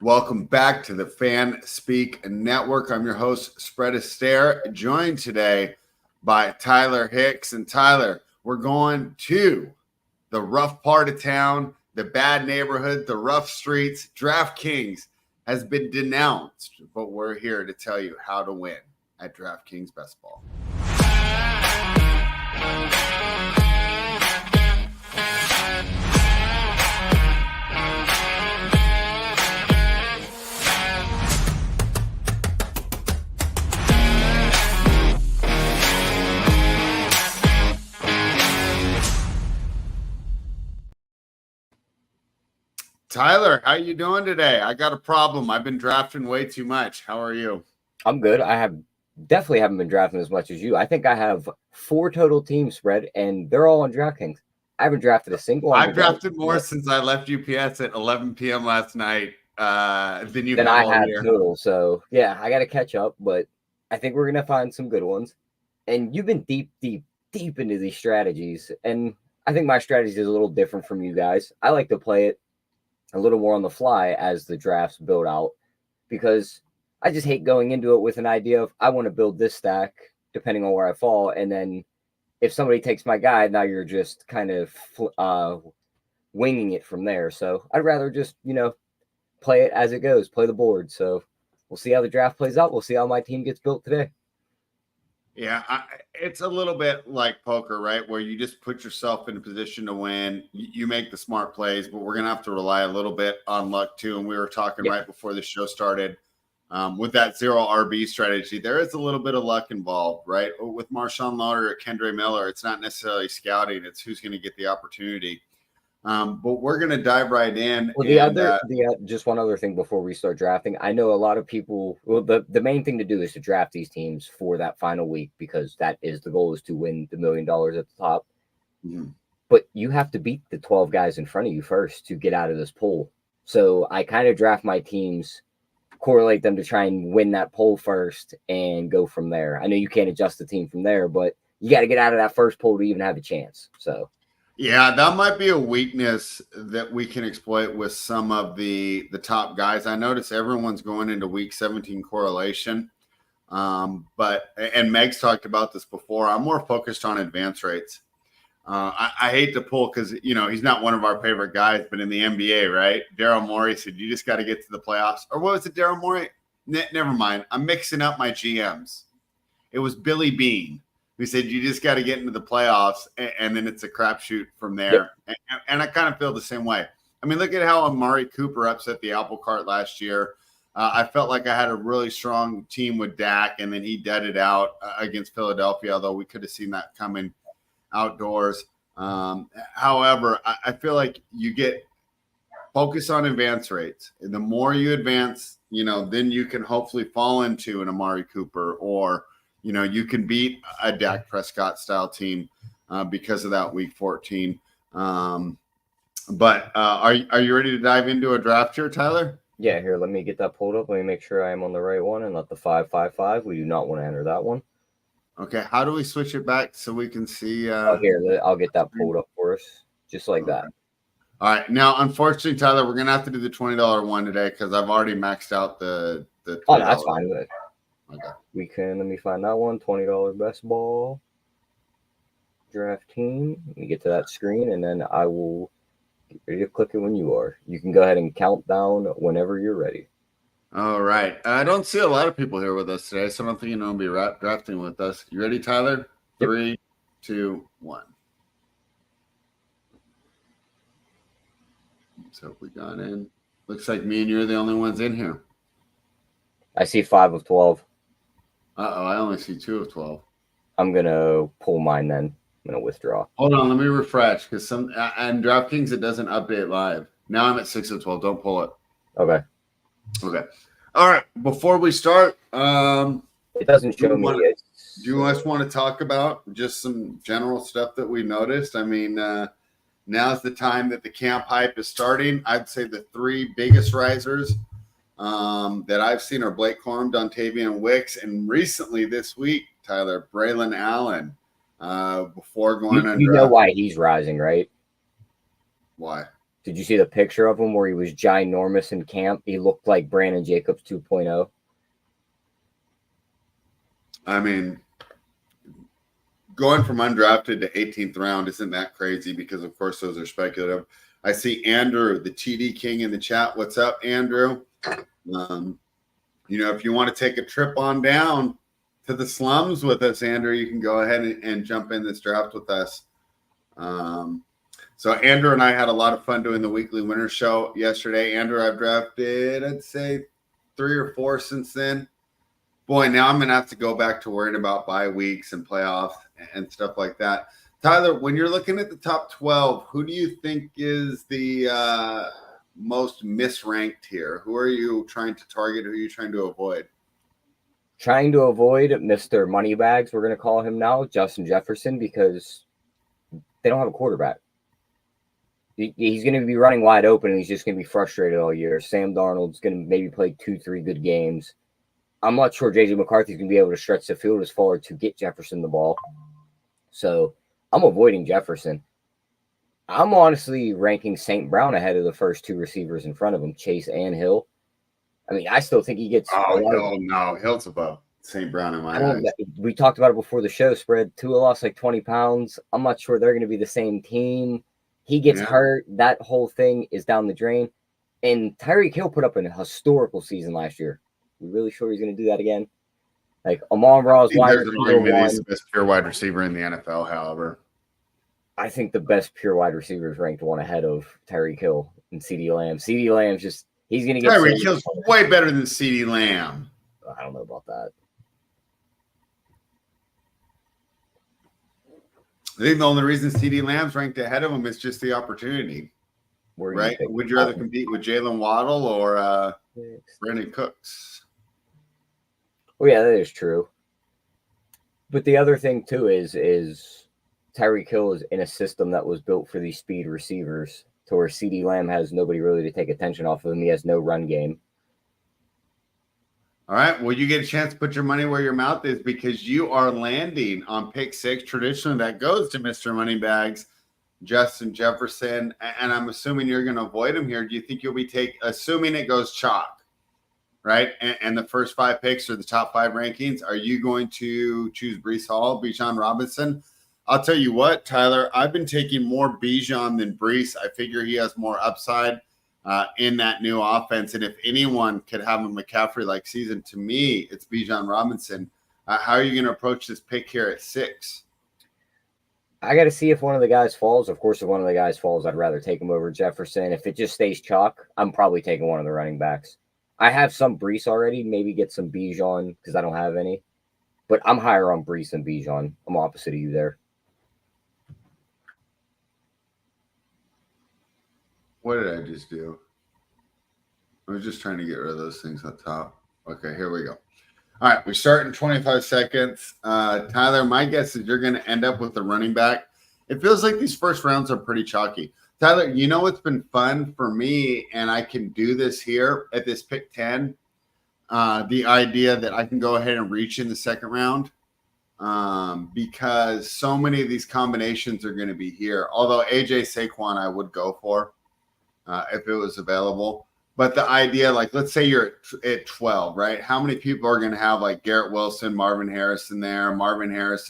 Welcome back to the Fan Speak Network. I'm your host, Spread Astaire, joined today by Tyler Hicks. And Tyler, we're going to the rough part of town, the bad neighborhood, the rough streets. DraftKings has been denounced, but we're here to tell you how to win at DraftKings Best Ball. Tyler, how you doing today? I got a problem. I've been drafting way too much. How are you? I'm good. I definitely haven't been drafting as much as you. I think I have 4 total teams spread, and they're all on DraftKings. I haven't drafted a single. I've drafted more since I left UPS at 11 p.m. last night than you than have I all had year. total. So yeah, I got to catch up, but I think we're gonna find some good ones. And you've been deep into these strategies, and I think my strategy is a little different from you guys. I like to play it a little more on the fly as the drafts build out, because I just hate going into it with an idea of I want to build this stack depending on where I fall, and then if somebody takes my guy, now you're just kind of winging it from there. So I'd rather just play it as it goes, play the board. So we'll see how the draft plays out. We'll see how my team gets built today. Yeah, it's a little bit like poker, right? Where you just put yourself in a position to win. You make the smart plays, but we're going to have to rely a little bit on luck too. And we were talking right before the show started with that zero RB strategy. There is a little bit of luck involved, right? With Marshawn Lattimore or Kendre Miller, it's not necessarily scouting. It's who's going to get the opportunity. But we're going to dive right in. Well, just one other thing before we start drafting. I know a lot of people, the main thing to do is to draft these teams for that final week, because that is the goal, is to win the $1 million at the top. Mm-hmm. But you have to beat the 12 guys in front of you first to get out of this pool. So I kind of draft my teams, correlate them to try and win that poll first and go from there. I know you can't adjust the team from there, but you got to get out of that first poll to even have a chance. So yeah, that might be a weakness that we can exploit with some of the top guys. I notice everyone's going into week 17 correlation. And Meg's talked about this before. I'm more focused on advance rates. I hate to pull because, he's not one of our favorite guys, but in the NBA, right? Daryl Morey said, you just got to get to the playoffs. Or what was it, Daryl Morey? Never mind. I'm mixing up my GMs. It was Billy Bean. We said you just got to get into the playoffs, and then it's a crapshoot from there. Yep. And I kind of feel the same way. I mean, look at how Amari Cooper upset the apple cart last year. I felt like I had a really strong team with Dak, and then he deaded out against Philadelphia, although we could have seen that coming outdoors. However, I feel like you get focus on advance rates. And the more you advance, then you can hopefully fall into an Amari Cooper, or you can beat a Dak Prescott style team because of that week 14. But are you ready to dive into a draft here, Tyler? Yeah, here, let me get that pulled up. Let me make sure I am on the right one and not the 555. We do not want to enter that one. Okay, how do we switch it back so we can see? Here, I'll get that pulled up for us, just like that. All right. Now, unfortunately, Tyler, we're going to have to do the $20 one today because I've already maxed out the Oh, no, that's fine. Okay. We can, let me find that one, $20 best ball draft team. Let me get to that screen, and then I will get ready to click it when you are. You can go ahead and count down whenever you're ready. All right. I don't see a lot of people here with us today, so I don't think you're going to be drafting with us. You ready, Tyler? Yep. 3, 2, 1. Let's hope we got in. Looks like me and you are the only ones in here. I see 5 of 12. Uh-oh, I only see 2 of 12. I'm going to pull mine then. I'm going to withdraw. Hold on, let me refresh, because and DraftKings, it doesn't update live. Now I'm at 6 of 12. Don't pull it. Okay. All right. Before we start, it doesn't show me. Do you guys want to talk about just some general stuff that we noticed? I mean, now's the time that the camp hype is starting. I'd say the 3 biggest risers that I've seen are Blake Corum, Dontavian Wicks, and recently this week, Tyler, Braylon Allen. Before going on, you know why he's rising, right? Why? Did you see the picture of him where he was ginormous in camp? He looked like Brandon Jacobs 2.0. I mean, going from undrafted to 18th round isn't that crazy because, of course, those are speculative. I see Andrew, the TD King, in the chat. What's up, Andrew? If you want to take a trip on down to the slums with us, Andrew, you can go ahead and jump in this draft with us. So Andrew and I had a lot of fun doing the weekly winner show yesterday. Andrew, I've drafted, I'd say 3 or 4 since then. Boy, now I'm going to have to go back to worrying about bye weeks and playoffs and stuff like that. Tyler, when you're looking at the top 12, who do you think is the most misranked here? Who are you trying to target? Who are you trying to avoid? Trying to avoid Mr. Moneybags, we're going to call him now, Justin Jefferson, because they don't have a quarterback. He's going to be running wide open, and he's just going to be frustrated all year. Sam Darnold's going to maybe play 2-3 good games. I'm not sure J.J. McCarthy's going to be able to stretch the field as far to get Jefferson the ball. So I'm avoiding Jefferson. I'm honestly ranking St. Brown ahead of the first 2 receivers in front of him, Chase and Hill. I mean, I still think he gets. No. Hill's above St. Brown in my eyes. We talked about it before the show spread. Tua lost like 20 pounds. I'm not sure they're going to be the same team. He gets hurt. That whole thing is down the drain. And Tyreek Hill put up an historical season last year. We really sure he's going to do that again? Like Amon-Ra's wide receiver He's the best pure wide receiver in the NFL, however. I think the best pure wide receiver is ranked 1 ahead of Tyreek Hill and CeeDee Lamb. CeeDee Lamb's just he's going to get Tyreek Hill's way better than CeeDee Lamb. I don't know about that. I think the only reason CeeDee Lamb's ranked ahead of him is just the opportunity. Right? Would you rather compete with Jalen Waddle or Brandon Cooks? Well, yeah, that is true. But the other thing, too, is Tyreek Hill is in a system that was built for these speed receivers to where CeeDee Lamb has nobody really to take attention off of him. He has no run game. All right. Well, you get a chance to put your money where your mouth is because you are landing on pick 6. Traditionally, that goes to Mr. Moneybags, Justin Jefferson. And I'm assuming you're going to avoid him here. Do you think you'll be assuming it goes chalk? Right, and the first 5 picks are the top 5 rankings. Are you going to choose Breece Hall, Bijan Robinson? I'll tell you what, Tyler, I've been taking more Bijan than Breece. I figure he has more upside in that new offense. And if anyone could have a McCaffrey-like season, to me, it's Bijan Robinson. How are you going to approach this pick here at 6? I got to see if one of the guys falls. Of course, if one of the guys falls, I'd rather take him over Jefferson. If it just stays chalk, I'm probably taking one of the running backs. I have some Breece already. Maybe get some Bijan because I don't have any. But I'm higher on Breece than Bijan. I'm opposite of you there. What did I just do? I was just trying to get rid of those things on top. Okay, here we go. All right, we start in 25 seconds. Tyler, my guess is you're going to end up with a running back. It feels like these first rounds are pretty chalky. Tyler, you know what's been fun for me, and I can do this here at this pick 10, the idea that I can go ahead and reach in the second round because so many of these combinations are going to be here. Although AJ Saquon I would go for if it was available. But the idea, like, let's say you're at 12, right? How many people are going to have, like, Garrett Wilson, Marvin Harrison,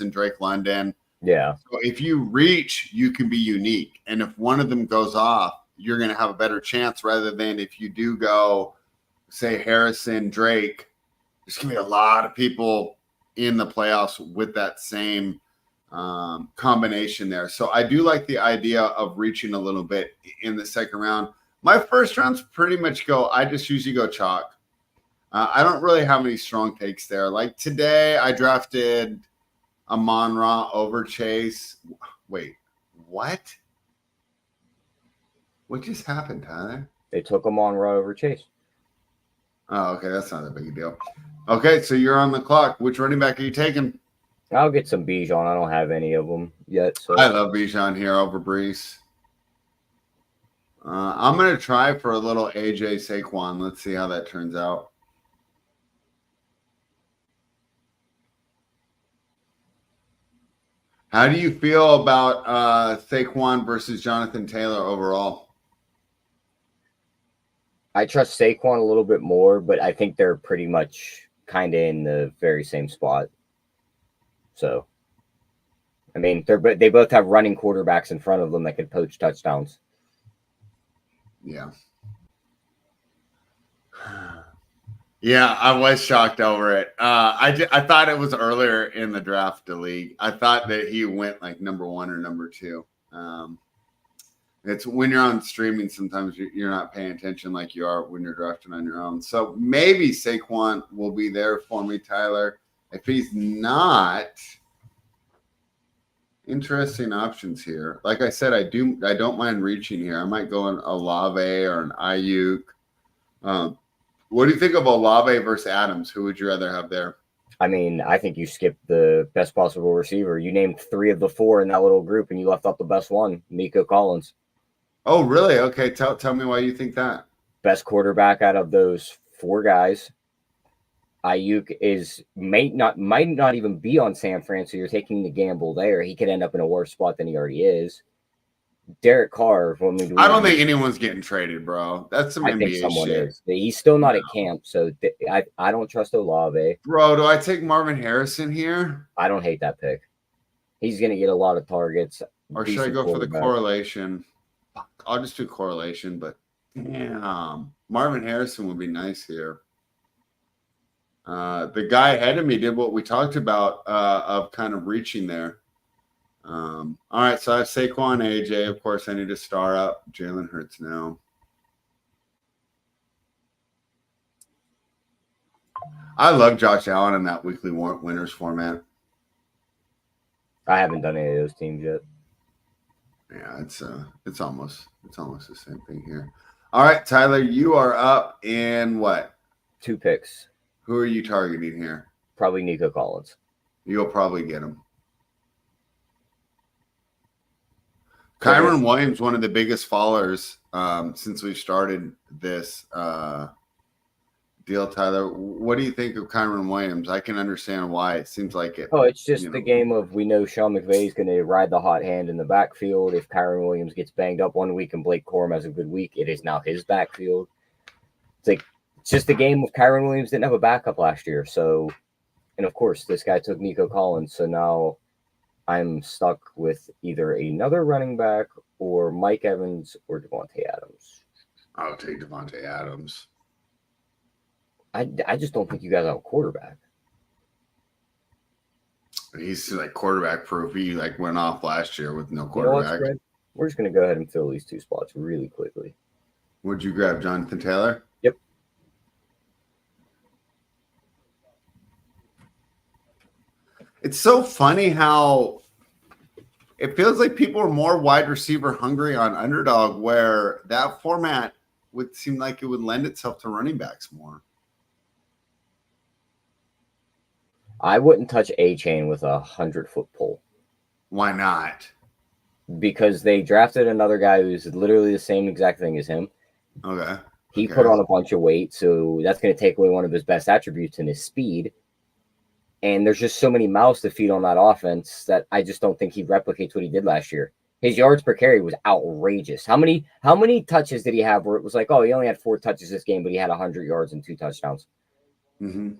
Drake London? Yeah. So if you reach, you can be unique. And if one of them goes off, you're going to have a better chance rather than if you do go, say, Harrison, Drake, there's going to be a lot of people in the playoffs with that same combination there. So I do like the idea of reaching a little bit in the second round. My first rounds pretty much I just usually go chalk. I don't really have any strong takes there. Like today, I drafted Amon-Ra over Chase. Wait, what? What just happened, Tyler? They took Amon-Ra over Chase. Oh, okay. That's not a big deal. Okay, so you're on the clock. Which running back are you taking? I'll get some Bijan. I don't have any of them yet. So I love Bijan here over Breece. I'm going to try for a little AJ Saquon. Let's see how that turns out. How do you feel about Saquon versus Jonathan Taylor overall? I trust Saquon a little bit more, but I think they're pretty much kind of in the very same spot. So, I mean, they both have running quarterbacks in front of them that could poach touchdowns. Yeah. Yeah, I was shocked over it. I thought it was earlier in the draft league. I thought that he went like number 1 or number 2. It's when you're on streaming, sometimes you're not paying attention like you are when you're drafting on your own. So maybe Saquon will be there for me, Tyler. If he's not, interesting options here. Like I said, I don't mind reaching here. I might go an Olave or an Ayuk. What do you think of Olave versus Adams? Who would you rather have there? I mean, I think you skipped the best possible receiver. You named 3 of the 4 in that little group, and you left out the best one, Nico Collins. Oh, really? Okay, tell me why you think that. Best quarterback out of those 4 guys. Ayuk might not even be on San Fran, so you're taking the gamble there. He could end up in a worse spot than he already is. Derek Carr. I don't think anyone's getting traded, bro. That's some NBA think someone shit. is. He's still not at camp, so I don't trust Olave. Bro, do I take Marvin Harrison here? I don't hate that pick. He's going to get a lot of targets. Or should I go for the correlation? I'll just do correlation, but damn, Marvin Harrison would be nice here. The guy ahead of me did what we talked about of kind of reaching there. All right, so I have Saquon, AJ. Of course, I need to star up Jalen Hurts now. I love Josh Allen in that weekly winners format. I haven't done any of those teams yet. Yeah, it's almost the same thing here. All right, Tyler, you are up in what? 2 picks. Who are you targeting here? Probably Nico Collins. You'll probably get him. Kyron Williams, one of the biggest fallers since we've started this deal, Tyler. What do you think of Kyron Williams? I can understand why. It seems like it. Oh, it's just the game of we know Sean McVay is going to ride the hot hand in the backfield. If Kyron Williams gets banged up one week and Blake Corum has a good week, it is now his backfield. It's just the game of Kyron Williams didn't have a backup last year. So, and of course, this guy took Nico Collins. So now I'm stuck with either another running back or Mike Evans or Devontae Adams. I'll take Devontae Adams. I just don't think you guys have a quarterback. He's like quarterback proof. He went off last year with no quarterback. We're just going to go ahead and fill these 2 spots really quickly. Would you grab Jonathan Taylor? Yep. It's so funny how it feels like people are more wide receiver hungry on Underdog, where that format would seem like it would lend itself to running backs more. I wouldn't touch A-Chain with a 100-foot pole. Why not? Because they drafted another guy who's literally the same exact thing as him. Okay. He put on a bunch of weight, so that's going to take away one of his best attributes in his speed. And there's just so many mouths to feed on that offense that I just don't think he replicates what he did last year. His yards per carry was outrageous. How many touches did he have where it was like, oh, he only had 4 touches this game, but he had 100 yards and 2 touchdowns? Mm-hmm.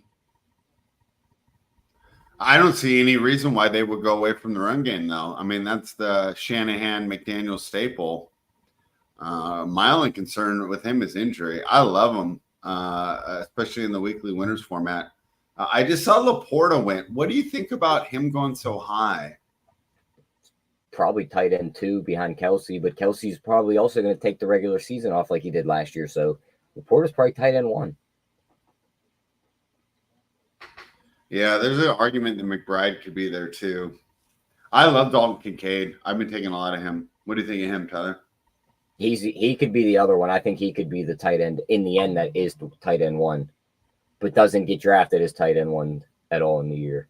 I don't see any reason why they would go away from the run game, though. I mean, that's the Shanahan-McDaniel staple. My only concern with him is injury. I love him, especially in the weekly winners format. I just saw Laporta went. What do you think about him going so high? Probably tight end 2 behind Kelsey, but Kelsey's probably also going to take the regular season off like he did last year. So Laporta's probably tight end 1. Yeah, there's an argument that McBride could be there too. I love Dalton Kincaid. I've been taking a lot of him. What do you think of him, Tyler? He could be the other one. I think he could be the tight end in the end that is the tight end 1, but doesn't get drafted as tight end 1 at all in the year.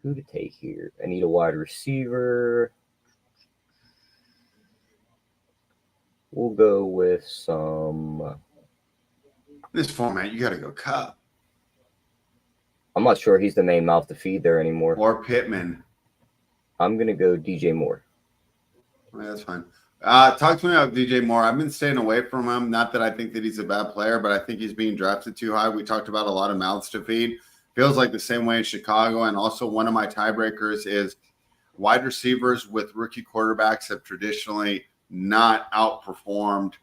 Who to take here? I need a wide receiver. We'll go with some. This format, you got to go Cup. I'm not sure he's the main mouth to feed there anymore. Or Pittman. I'm going to go DJ Moore. Yeah, that's fine. Talk to me about DJ Moore. I've been staying away from him. Not that I think that he's a bad player, but I think he's being drafted too high. We talked about a lot of mouths to feed. Feels like the same way in Chicago. And also one of my tiebreakers is wide receivers with rookie quarterbacks have traditionally not outperformed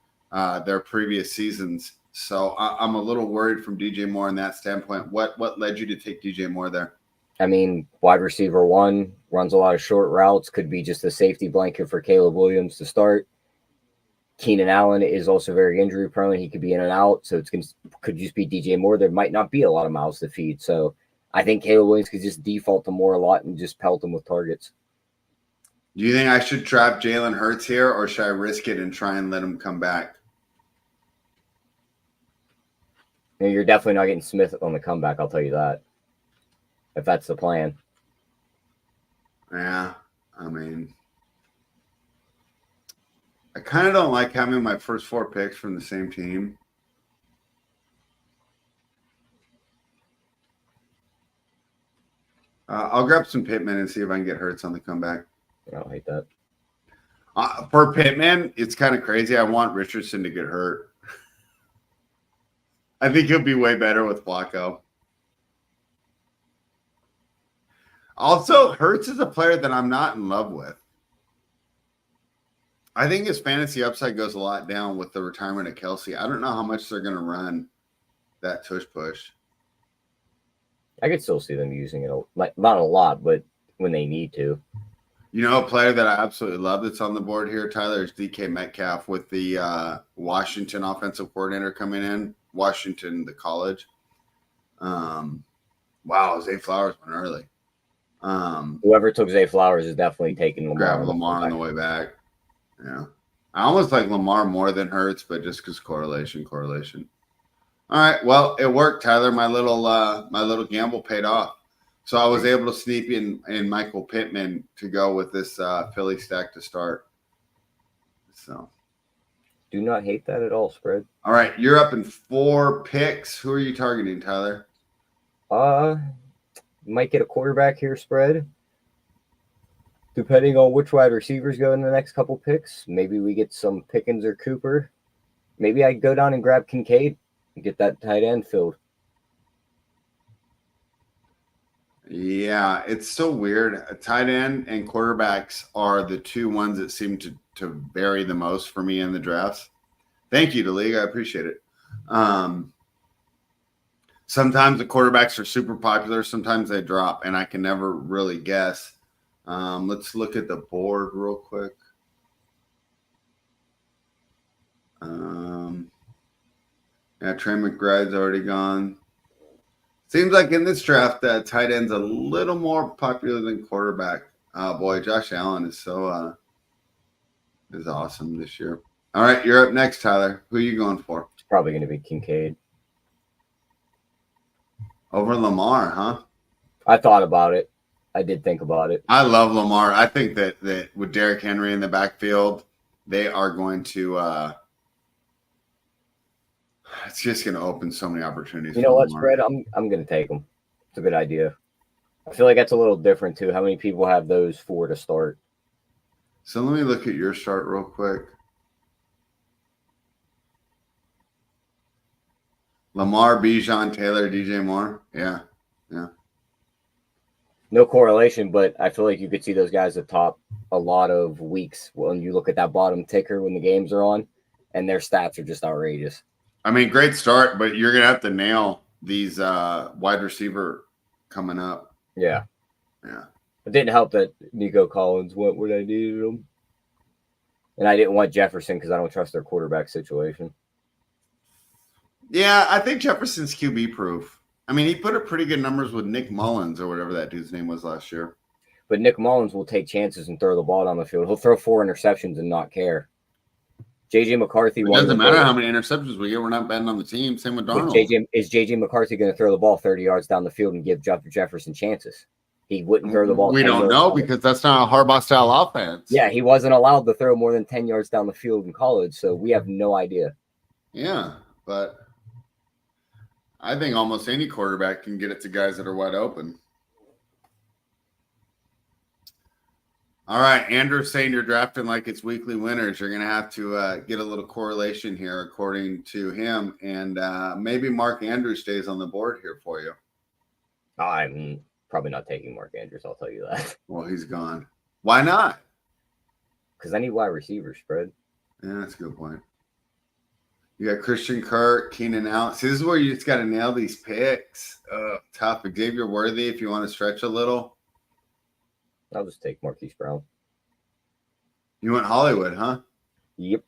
their previous seasons. So I'm a little worried from DJ Moore in that standpoint. What led you to take DJ Moore there? I mean, wide receiver one, runs a lot of short routes, could be just a safety blanket for Caleb Williams to start. Keenan Allen is also very injury prone. He could be in and out. So could just be DJ Moore. There might not be a lot of mouths to feed. So I think Caleb Williams could just default to Moore a lot and just pelt him with targets. Do you think I should trap Jalen Hurts here, or should I risk it and try and let him come back? You're definitely not getting Smith on the comeback, I'll tell you that. If that's the plan. Yeah, I mean, I kind of don't like having my first 4 picks from the same team. I'll grab some Pittman and see if I can get Hurts on the comeback. I don't hate that. For Pittman, it's kind of crazy. I want Richardson to get hurt. I think he'll be way better with Flacco. Also, Hurts is a player that I'm not in love with. I think his fantasy upside goes a lot down with the retirement of Kelsey. I don't know how much they're going to run that tush push. I could still see them using it, not a lot, but when they need to. You know, a player that I absolutely love that's on the board here, Tyler, is DK Metcalf with the Washington offensive coordinator coming in. Washington, the college. Wow, Zay Flowers went early. Whoever took Zay Flowers is definitely taking Lamar. Grab Lamar on the way back. Yeah. I almost like Lamar more than Hurts, but just because correlation. All right. Well, it worked, Tyler. My little gamble paid off. So I was able to sneak in Michael Pittman to go with this Philly stack to start. So do not hate that at all, spread. All right. You're up in 4 picks. Who are you targeting, Tyler? Might get a quarterback here, spread. Depending on which wide receivers go in the next couple picks, maybe we get some Pickens or Cooper. Maybe I go down and grab Kincaid and get that tight end filled. Yeah, it's so weird. A tight end and quarterbacks are the 2 ones that seem to vary the most for me in the drafts. Thank you to League. I appreciate it. Sometimes the quarterbacks are super popular. Sometimes they drop, and I can never really guess. Let's look at the board real quick. Yeah, Trey McBride's already gone. Seems like in this draft, tight end's a little more popular than quarterback. Oh boy, Josh Allen is so is awesome this year. All right, you're up next, Tyler. Who are you going for? It's probably going to be Kincaid. Over Lamar, huh? I thought about it. I did think about it. I love Lamar. I think that with Derrick Henry in the backfield, they are going to it's just going to open so many opportunities. You know what, Spread? I'm going to take them. It's a good idea. I feel like that's a little different, too. How many people have those 4 to start? So let me look at your chart real quick. Lamar, Bijan, Taylor, DJ Moore. Yeah. No correlation, but I feel like you could see those guys at top a lot of weeks when you look at that bottom ticker when the games are on, and their stats are just outrageous. I mean, great start, but you're going to have to nail these wide receiver coming up. Yeah. It didn't help that Nico Collins went when I needed him. And I didn't want Jefferson because I don't trust their quarterback situation. Yeah, I think Jefferson's QB proof. I mean, he put up pretty good numbers with Nick Mullins or whatever that dude's name was last year. But Nick Mullins will take chances and throw the ball down the field. He'll throw 4 interceptions and not care. J.J. McCarthy. It doesn't matter how many interceptions we get. We're not betting on the team. Same with Darnold. Is J.J. McCarthy going to throw the ball 30 yards down the field and give Jefferson chances? He wouldn't throw the ball. We don't know because that's not a Harbaugh-style offense. Yeah, he wasn't allowed to throw more than 10 yards down the field in college, so we have no idea. Yeah, but I think almost any quarterback can get it to guys that are wide open. All right, Andrew's saying you're drafting like it's weekly winners. You're going to have to get a little correlation here, according to him, and maybe Mark Andrews stays on the board here for you. I'm probably not taking Mark Andrews. I'll tell you that. Well, he's gone. Why not? Because I need wide receiver spread. Yeah, that's a good point. You got Christian Kirk, Keenan Allen. See, this is where you just got to nail these picks. Tough. Xavier Worthy, if you want to stretch a little. I'll just take Marquise Brown. You went Hollywood, huh? Yep.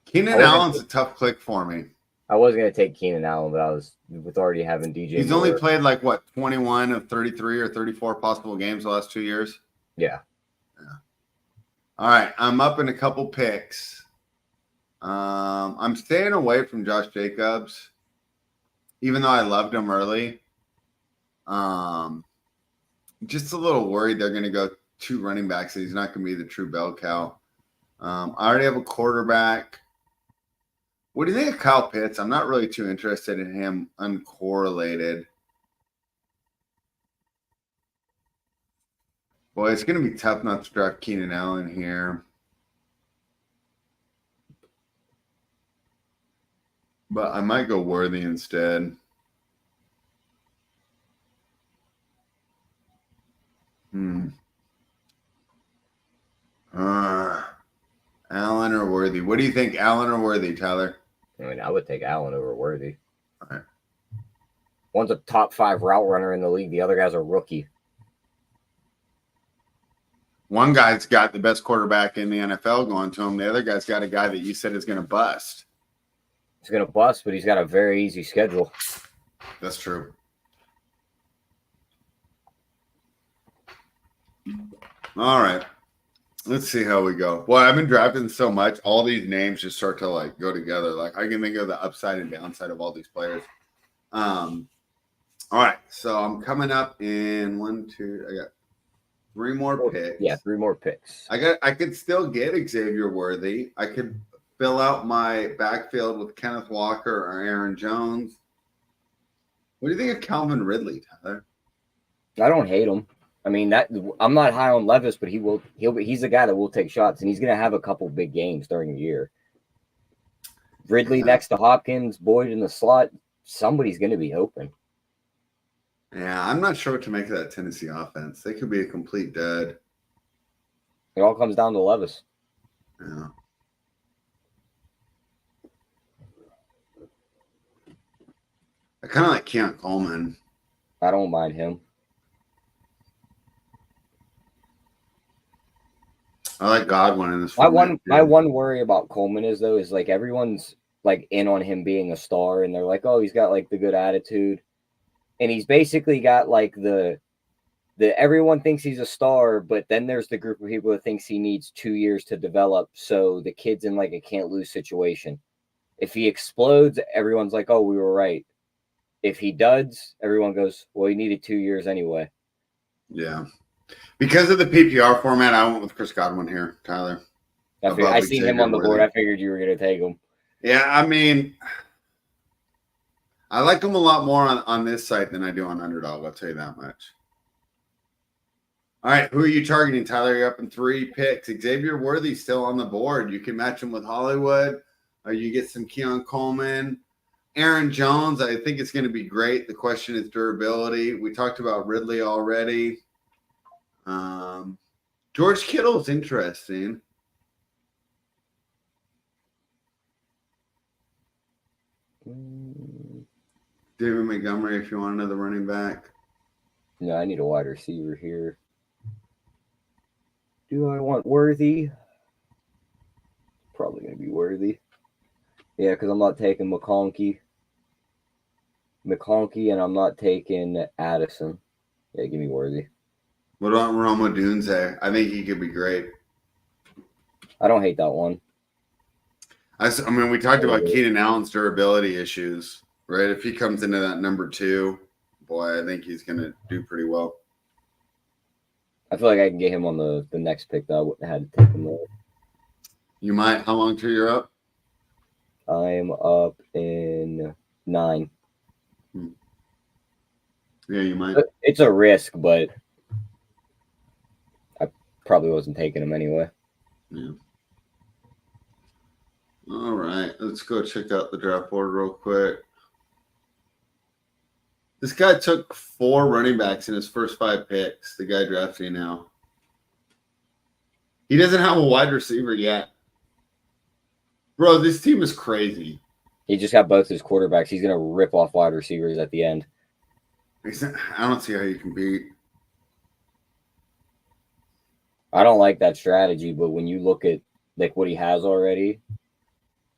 Keenan Allen's a tough click for me. I was going to take Keenan Allen, but I was with already having DJ. He's only played like, what, 21 of 33 or 34 possible games the last 2 years? Yeah. All right, I'm up in a couple picks. I'm staying away from Josh Jacobs, even though I loved him early. Just a little worried they're going to go 2 running backs, and he's not going to be the true bell cow. I already have a quarterback. What do you think of Kyle Pitts? I'm not really too interested in him uncorrelated. Boy, it's going to be tough not to draft Keenan Allen here. But I might go Worthy instead. Allen or Worthy? What do you think, Allen or Worthy, Tyler? I mean, I would take Allen over Worthy. All right. One's a top 5 route runner in the league. The other guy's a rookie. One guy's got the best quarterback in the NFL going to him. The other guy's got a guy that you said is going to bust. He's going to bust, but he's got a very easy schedule. That's true. All right. Let's see how we go. Well, I've been drafting so much. All these names just start to like go together. Like I can think of the upside and downside of all these players. All right. So I'm coming up in 1, 2. I got 3 more picks. Yeah, 3 more picks. I could still get Xavier Worthy. I could fill out my backfield with Kenneth Walker or Aaron Jones. What do you think of Calvin Ridley, Tyler? I don't hate him. I mean, that I'm not high on Levis, but he's a guy that will take shots, and he's going to have a couple big games during the year. Ridley next to Hopkins, Boyd in the slot. Somebody's going to be open. Yeah, I'm not sure what to make of that Tennessee offense. They could be a complete dud. It all comes down to Levis. Yeah. I kind of like Keon Coleman. I don't mind him. I like Godwin in this. My one worry about Coleman is like everyone's like in on him being a star, and they're like, oh, he's got like the good attitude, and he's basically got like the everyone thinks he's a star, but then there's the group of people that thinks he needs 2 years to develop, so the kid's in like a can't lose situation. If he explodes, everyone's like, oh, we were right. If he duds, everyone goes, well, he needed 2 years anyway. Yeah. Because of the PPR format, I went with Chris Godwin here, Tyler. I seen him on the board. I figured you were going to take him. Yeah, I mean, I like him a lot more on this site than I do on Underdog. I'll tell you that much. All right, who are you targeting, Tyler? You're up in 3 picks. Xavier Worthy still on the board. You can match him with Hollywood, or you get some Keon Coleman. Aaron Jones, I think it's going to be great. The question is durability. We talked about Ridley already. George Kittle is interesting. David Montgomery, if you want another running back. No, I need a wide receiver here. Do I want Worthy? Probably going to be Worthy. Yeah, because I'm not taking McConkey, and I'm not taking Addison. Yeah, give me Worthy. What about Roma Dunze? I think he could be great. I don't hate that one. I mean, we talked about Keenan Allen's durability issues, right? If he comes into that number 2, boy, I think he's going to do pretty well. I feel like I can get him on the next pick, though. I wouldn't have had to take him there. You might. How long till you're up? I'm up in 9. Yeah, you might. It's a risk, but probably wasn't taking him anyway. Yeah. All right, let's go check out the draft board real quick. This guy took 4 running backs in his first 5 picks. The guy drafting now. He doesn't have a wide receiver yet. Bro, this team is crazy. He just got both his quarterbacks. He's going to rip off wide receivers at the end. I don't see how you can beat. I don't like that strategy, but when you look at like what he has already,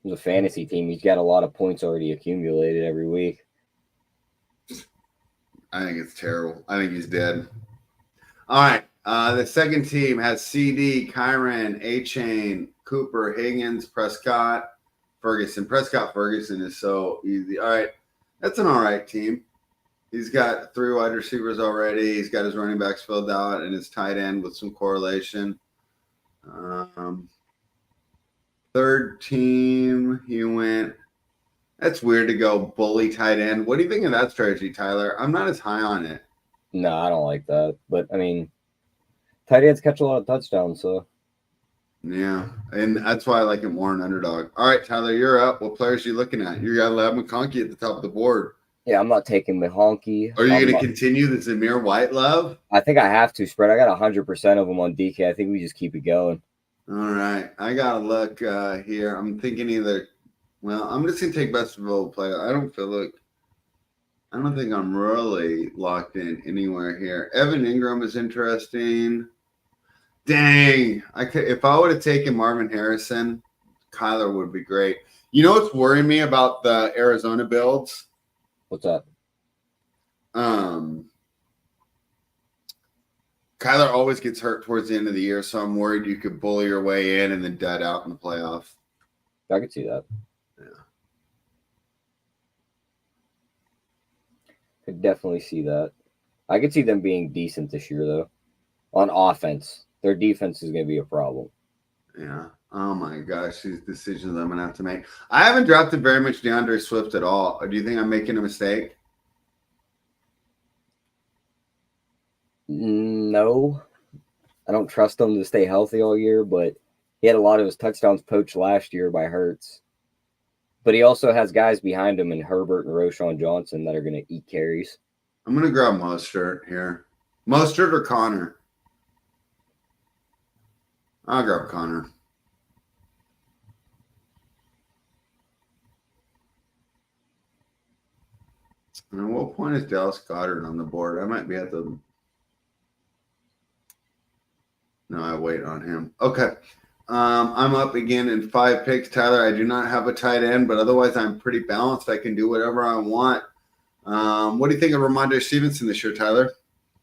as a fantasy team, he's got a lot of points already accumulated every week. I think it's terrible. I think he's dead. All right. The second team has CD, Kyron, A-Chain, Cooper, Higgins, Prescott, Ferguson. Prescott Ferguson is so easy. All right. That's an all right team. He's got 3 wide receivers already. He's got his running backs filled out and his tight end with some correlation. Third team, he went. That's weird to go bully tight end. What do you think of that strategy, Tyler? I'm not as high on it. No, I don't like that. But, I mean, tight ends catch a lot of touchdowns, so. Yeah, and that's why I like him more an underdog. All right, Tyler, you're up. What players are you looking at? You got Lab McConkey at the top of the board. Yeah, I'm not taking Mahonky. Are you going to continue the Zamir White love? I think I have to spread. I got 100% of them on DK. I think we just keep it going. All right. I got to look here. I'm thinking either, well, I'm just going to take best available player. I don't think I'm really locked in anywhere here. Evan Ingram is interesting. Dang. If I would have taken Marvin Harrison, Kyler would be great. You know what's worrying me about the Arizona builds? What's that? Kyler always gets hurt towards the end of the year, so I'm worried you could bully your way in and then dead out in the playoff. I could see that. Yeah. Could definitely see that. I could see them being decent this year, though. On offense, their defense is going to be a problem. Yeah. Oh my gosh, these decisions I'm gonna have to make. I haven't drafted very much DeAndre Swift at all. Do you think I'm making a mistake? No. I don't trust him to stay healthy all year, but he had a lot of his touchdowns poached last year by Hurts. But he also has guys behind him in Herbert and Roschon Johnson that are going to eat carries. I'm gonna grab Mostert here. Mostert or Connor? I'll grab Connor. And at what point is Dallas Goedert on the board? I might be at the. No, I wait on him. Okay. I'm up again in 5 picks. Tyler, I do not have a tight end, but otherwise I'm pretty balanced. I can do whatever I want. What do you think of Ramondre Stevenson this year, Tyler?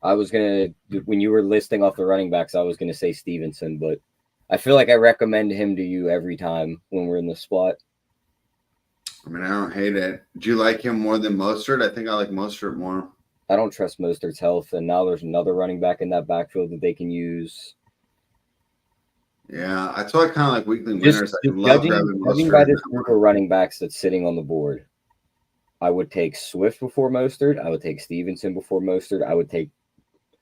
I was going to, when you were listing off the running backs, I was going to say Stevenson, but I feel like I recommend him to you every time when we're in the spot. I mean, I don't hate it. Do you like him more than Mostert? I think I like Mostert more. I don't trust Mostert's health, and now there's another running back in that backfield that they can use. Yeah, that's why I kind of like weekly winners. I love grabbing judging by this group of running backs that's sitting on the board, I would take Swift before Mostert. I would take Stevenson before Mostert. I would take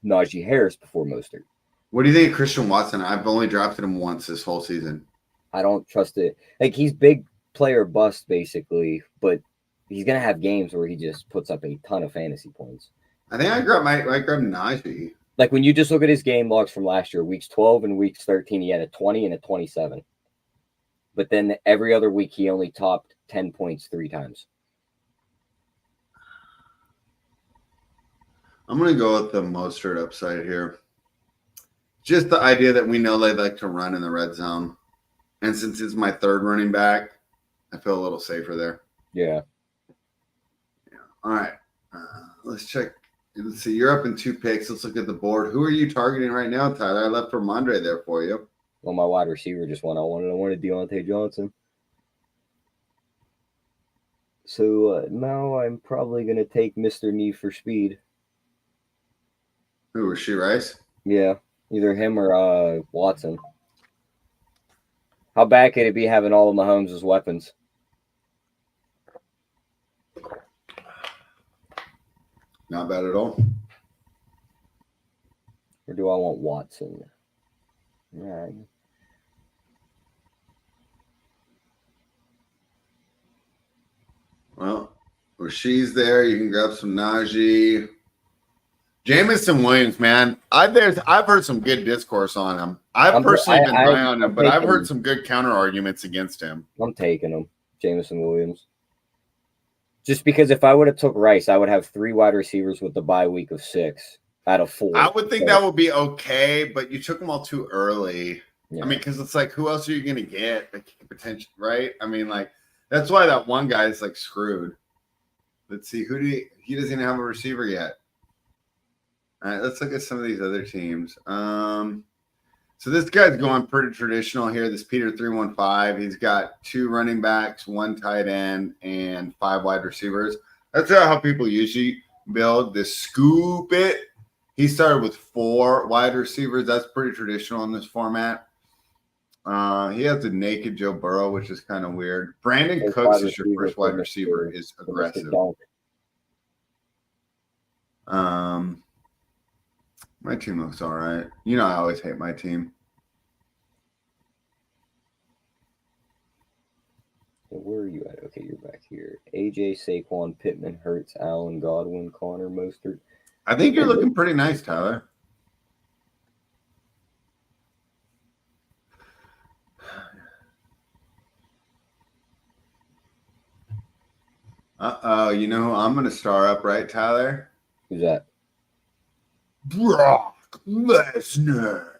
Najee Harris before Mostert. What do you think of Christian Watson? I've only drafted him once this whole season. I don't trust it. Like, he's big player bust, basically, but he's going to have games where he just puts up a ton of fantasy points. I think I grab Najee. Like, when you just look at his game logs from last year, weeks 12 and weeks 13, he had a 20 and a 27. But then every other week, he only topped 10 points 3 times. I'm going to go with the Mostert upside here. Just the idea that we know they like to run in the red zone. And since it's my third running back, I feel a little safer there. Yeah. All right. Let's check. Let's see. You're up in 2 picks. Let's look at the board. Who are you targeting right now, Tyler? I left Ramondre there for you. Well, my wide receiver just went. I wanted Deontay Johnson. So now I'm probably going to take Mr. Need for Speed. Who was she, Rice? Yeah, either him or Watson. How bad could it be having all of Mahomes as weapons? Not bad at all. Or do I want Watson? right. Well, she's there. You can grab some Najee. Jamison Williams, man. I've heard some good discourse on him. I've personally been high on him, but I've heard some good counter arguments against him. I'm taking him, Jamison Williams. Just because if I would have took Rice, I would have 3 wide receivers with the bye week of 6 out of 4. I would think that would be okay, but you took them all too early. Yeah. I mean, because it's like, who else are you going to get? Potential, right? I mean, like, that's why that one guy is like screwed. Let's see, he doesn't even have a receiver yet. All right, let's look at some of these other teams. So this guy's going pretty traditional here. This Peter 315. He's got 2 running backs, 1 tight end, and 5 wide receivers. That's how people usually build this scoop it. He started with 4 wide receivers. That's pretty traditional in this format. He has a naked Joe Burrow, which is kind of weird. Brandon Cooks is your first wide receiver. Is aggressive. My team looks all right. You know, I always hate my team. Where are you at? Okay, you're back here. AJ, Saquon, Pittman, Hurts, Allen, Godwin, Connor, Mostert. I think you're looking pretty nice, Tyler. Uh-oh, you know who I'm going to star up, right, Tyler? Who's that? Brock Lesnar.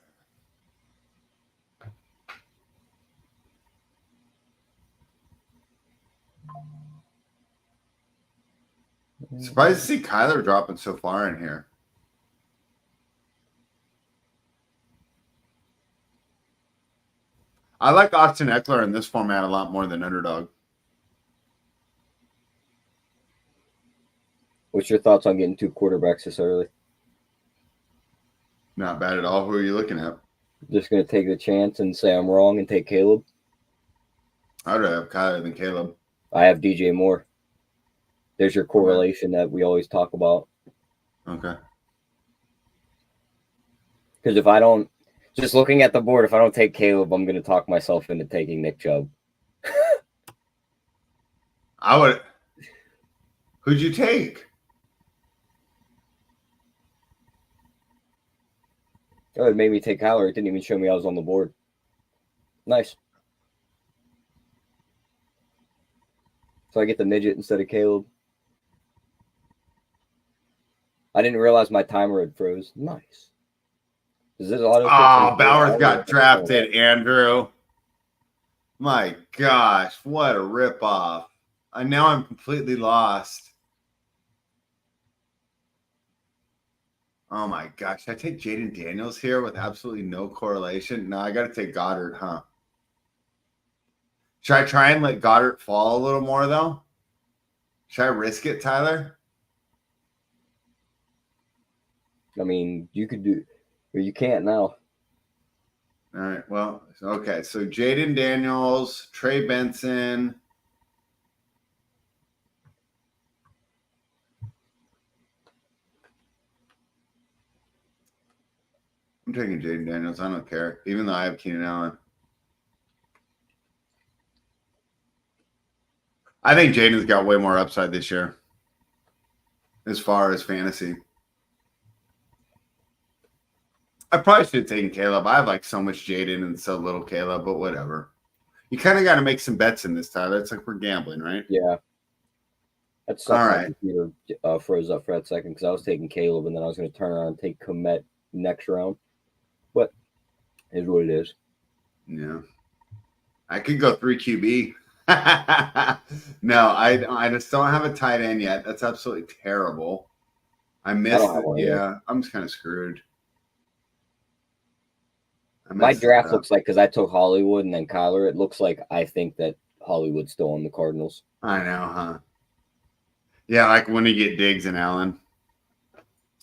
Surprised to see Kyler dropping so far in here. I like Austin Eckler in this format a lot more than underdog. What's your thoughts on getting 2 quarterbacks this early? Not bad at all. Who are you looking at? Just going to take the chance and say I'm wrong and take Caleb? I'd rather have Kyler than Caleb. I have DJ Moore. There's your correlation that we always talk about. Okay. Because if I don't, just looking at the board, if I don't take Caleb, I'm going to talk myself into taking Nick Chubb. I would. Who'd you take? Oh, it made me take Kyler. It didn't even show me I was on the board. Nice. So I get the midget instead of Caleb. I didn't realize my timer had froze. Nice. Is this auto? Oh, Bowers got drafted, Andrew. My gosh, what a ripoff. Now I'm completely lost. Oh my gosh. Should I take Jaden Daniels here with absolutely no correlation? No, I got to take Goddard, huh? Should I try and let Goddard fall a little more, though? Should I risk it, Tyler? I mean, you could do, but you can't now. All right. Well, okay. So Jaden Daniels, Trey Benson. I'm taking Jaden Daniels. I don't care, even though I have Keenan Allen. I think Jaden's got way more upside this year as far as fantasy. I probably should have taken Caleb. I have like so much Jaden and so little Caleb, but whatever. You kind of got to make some bets in this, Tyler. It's like we're gambling, right? Yeah. That's all right. My computer froze up for that second because I was taking Caleb and then I was going to turn around and take Komet next round. But it is what it is. Yeah. I could go 3 QB. No, I just don't have a tight end yet. That's absolutely terrible. I missed it. Yeah, I'm just kind of screwed. My draft looks like, because I took Hollywood and then Kyler, it looks like I think that Hollywood's still on the Cardinals. I know, huh? Yeah, like when you get Diggs and Allen.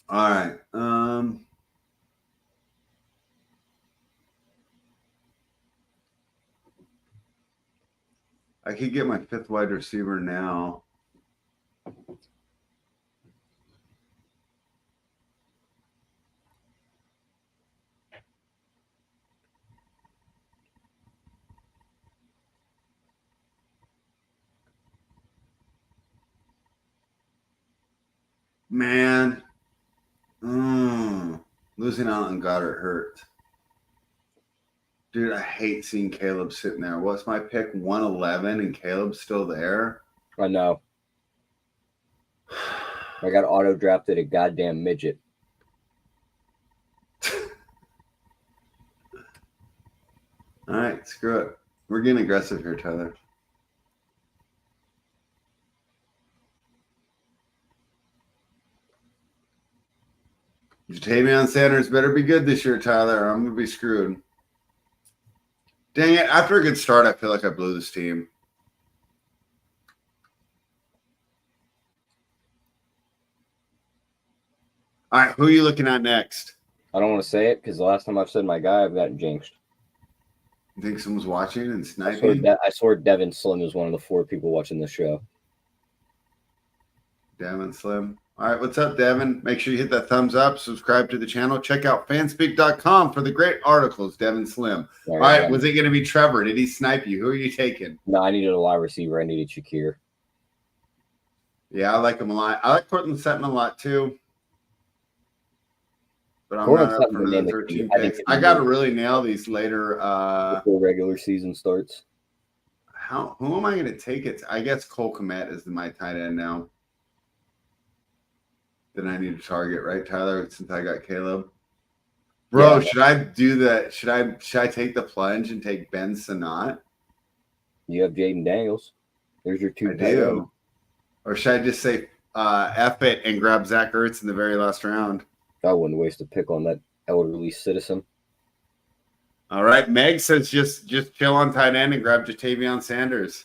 All right. I could get my 5th wide receiver now. Man. Losing out on Goddard hurt. Dude, I hate seeing Caleb sitting there. What's my pick? 111 and Caleb's still there? I know. I got auto drafted a goddamn midget. All right, screw it. We're getting aggressive here, Tyler. Jatavion Sanders better be good this year, Tyler, or I'm going to be screwed. Dang it. After a good start, I feel like I blew this team. All right, who are you looking at next? I don't want to say it because the last time I've said my guy, I've gotten jinxed. You think someone's watching and sniping? I swear Devin Slim is one of the 4 people watching this show. Devin Slim. All right, what's up, Devin? Make sure you hit that thumbs up, subscribe to the channel. Check out fanspeak.com for the great articles, Devin Slim. All right, was it going to be Trevor? Did he snipe you? Who are you taking? No, I needed a wide receiver. I needed Shakir. Yeah, I like him a lot. I like Cortland Sutton a lot, too. But I'm Cortland not up for another 13 picks. I got to really nail these later. Before regular season starts. Who am I going to take it? I guess Cole Kmet is my tight end now. Then I need to target, right, Tyler? Since I got Caleb, bro, should I do that? Should I take the plunge and take Ben Sinnott? You have Jaden Daniels. There's your 2. I do. Or should I just say F it and grab Zach Ertz in the very last round? I wouldn't waste a pick on that elderly citizen. All right, Meg says just chill on tight end and grab Jatavion Sanders.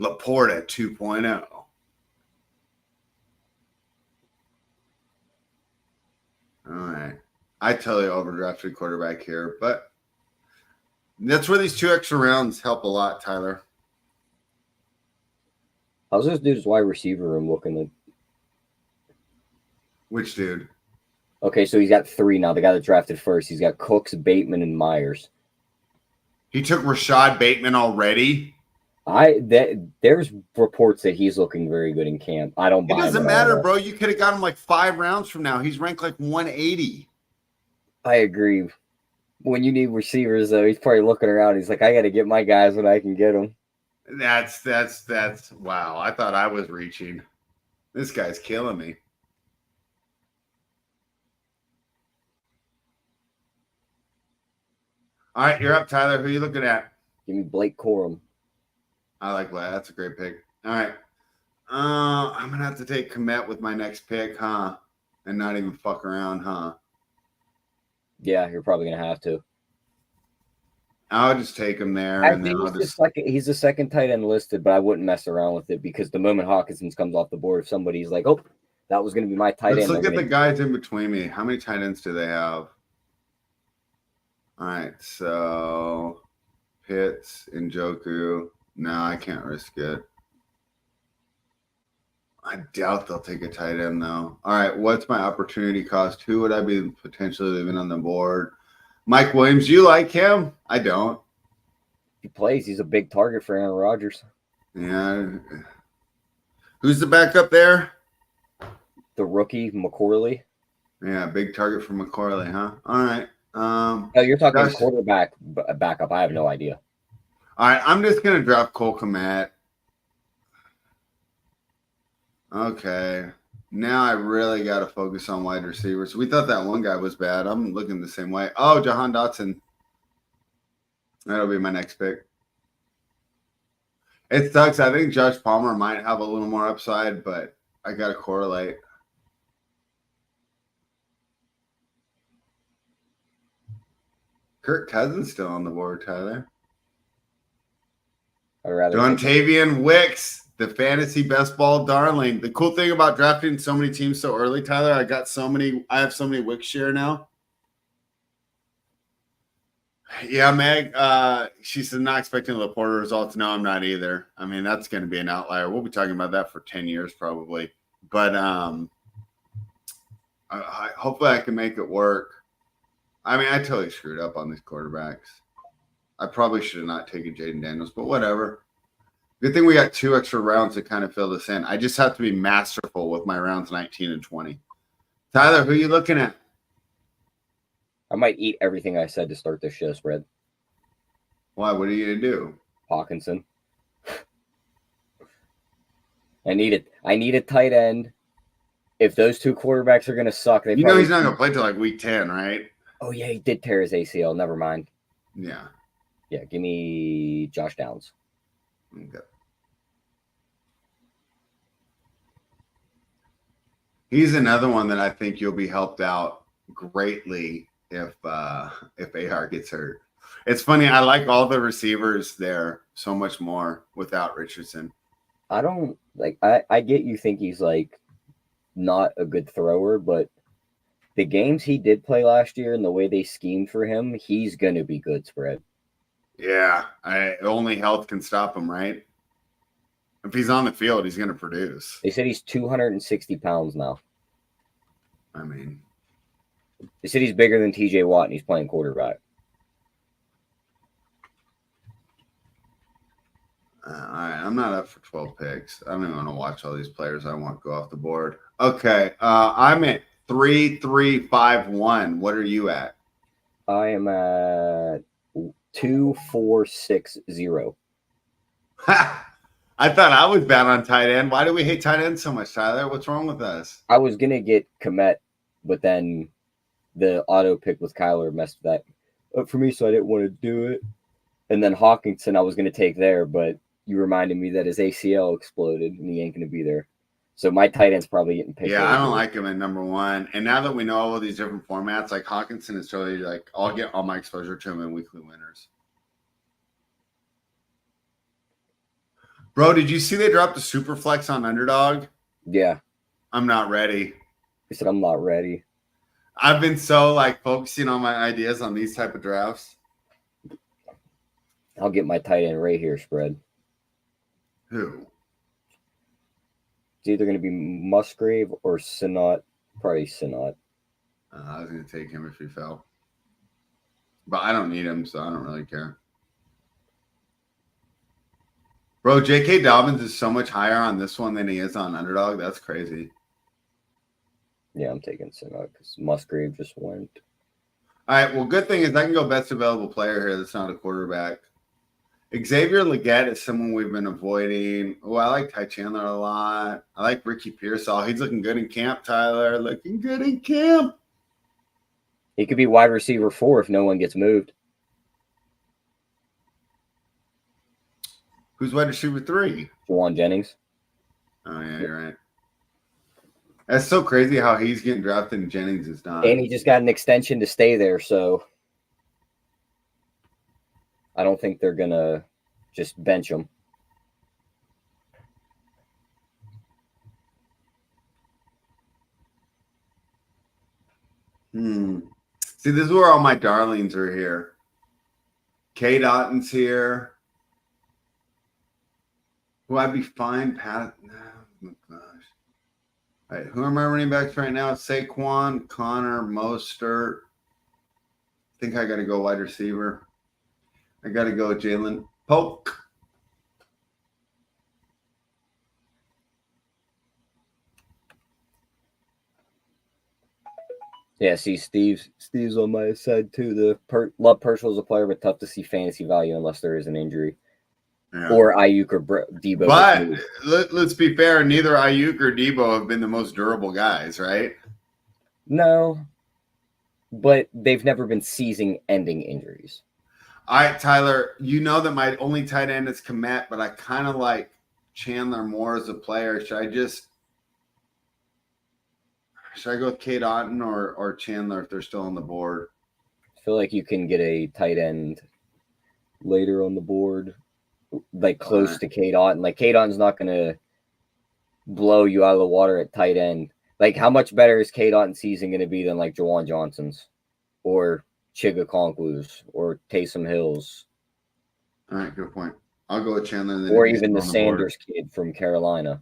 Laporta 2.0. All right. I totally overdrafted quarterback here, but that's where these 2 extra rounds help a lot, Tyler. How's this dude's wide receiver room looking at? Which dude? Okay, so he's got 3 now. The guy that drafted first. He's got Cooks, Bateman, and Myers. He took Rashad Bateman already? There's reports that he's looking very good in camp. I don't buy him. It doesn't matter, bro. You could have got him like 5 rounds from now. He's ranked like 180. I agree. When you need receivers, though, he's probably looking around. He's like, I got to get my guys when I can get them. That's wow. I thought I was reaching. This guy's killing me. All right, you're up, Tyler. Who are you looking at? Give me Blake Corum. I like that. That's a great pick. All right. I'm going to have to take Kmet with my next pick, huh? And not even fuck around, huh? Yeah, you're probably going to have to. I'll just take him there. And then he's the second tight end listed, but I wouldn't mess around with it because the moment Hawkinson's comes off the board, if somebody's like, oh, that was going to be my tight end. Let's look at the guys in between me. How many tight ends do they have? All right, so Pitts, Njoku. No, I can't risk it. I doubt they'll take a tight end, though. All right, what's my opportunity cost? Who would I be potentially leaving on the board? Mike Williams, you like him? I don't. He plays. He's a big target for Aaron Rodgers. Yeah. Who's the backup there? The rookie, McCorley. Yeah, big target for McCorley, huh? All right. No, you're talking quarterback backup. I have no idea. All right, I'm just going to draft Cole Kmet. Okay. Now I really got to focus on wide receivers. We thought that one guy was bad. I'm looking the same way. Oh, Jahan Dotson. That'll be my next pick. It sucks. I think Josh Palmer might have a little more upside, but I got to correlate. Kirk Cousins still on the board, Tyler. Dontavian Wicks, the fantasy best ball darling. The cool thing about drafting so many teams so early, Tyler, I have so many Wicks share now. Yeah, Meg, she said not expecting the Laporta results. No, I'm not either. I mean, that's going to be an outlier. We'll be talking about that for 10 years probably. But hopefully I can make it work. I mean, I totally screwed up on these quarterbacks. I probably should have not taken Jaden Daniels, but whatever. Good thing we got 2 extra rounds to kind of fill this in. I just have to be masterful with my rounds 19 and 20. Tyler, who are you looking at? I might eat everything I said to start this show spread. Why? What are you going to do? Hawkinson. I need a tight end. If those 2 quarterbacks are going to suck, he's not going to play till like week 10, right? Oh, yeah, he did tear his ACL. Never mind. Yeah. Yeah, give me Josh Downs. Okay. He's another one that I think you'll be helped out greatly if AR gets hurt. It's funny. I like all the receivers there so much more without Richardson. I don't like. I get you think he's like not a good thrower, but the games he did play last year and the way they schemed for him, he's gonna be good spread. Yeah, only health can stop him, right? If he's on the field, he's gonna produce. They said he's 260 pounds now. I mean, they said he's bigger than TJ Watt and he's playing quarterback. All right, I'm not up for 12 picks. I don't even want to watch all these players I want to go off the board. Okay, I'm at 3-3-5-1. What are you at? I am at 2-4-6-0. I thought I was bad on tight end. Why do we hate tight end so much, Tyler? What's wrong with us? I was gonna get Komet, but then the auto pick with Kyler messed that up for me, so I didn't want to do it. And then Hawkinson, I was gonna take there, but you reminded me that his ACL exploded and he ain't gonna be there. So my tight end's probably getting picked. Yeah, I don't like him at number 1. And now that we know all of these different formats, like Hawkinson is totally like I'll get all my exposure to him in weekly winners. Bro, did you see they dropped the super flex on Underdog? Yeah. I'm not ready. He said I'm not ready. I've been so like focusing on my ideas on these type of drafts. I'll get my tight end right here spread. Who? It's either going to be Musgrave or Sinat. Probably Sinat. I was going to take him if he fell. But I don't need him, so I don't really care. Bro, J.K. Dobbins is so much higher on this one than he is on Underdog. That's crazy. Yeah, I'm taking Sinat because Musgrave just went. All right, well, good thing is I can go best available player here that's not a quarterback. Xavier Legette is someone we've been avoiding. Oh, I like Ty Chandler a lot. I like Ricky Pearsall. He's looking good in camp, Tyler. Looking good in camp. He could be wide receiver 4 if no one gets moved. Who's wide receiver 3? Juwan Jennings. Oh, yeah, you're right. That's so crazy how he's getting drafted and Jennings is not. And he just got an extension to stay there, so I don't think they're going to just bench him. See, this is where all my darlings are here. K. Dotton's here. Who I'd be fine, Pat. Oh, my gosh. All right, who are my running backs right now? Saquon, Connor, Mostert. I think I got to go wide receiver. I got to go Jalen Polk. Yeah, see, Steve's on my side too. Love Purcell as a player, but tough to see fantasy value unless there is an injury. Yeah. Or Ayuk or Debo. But let's be fair, neither Ayuk or Debo have been the most durable guys, right? No, but they've never been season-ending injuries. All right, Tyler, you know that my only tight end is Komet, but I kind of like Chandler more as a player. Should I go with Kate Otten or Chandler if they're still on the board? I feel like you can get a tight end later on the board, like close to Kate Otten. Like Kate Otten's not going to blow you out of the water at tight end. Like how much better is Kate Otten's season going to be than like Jawan Johnson's or Chiga Konklu's or Taysom Hill's? All right, good point. I'll go with Chandler. Or even the Sanders kid from Carolina.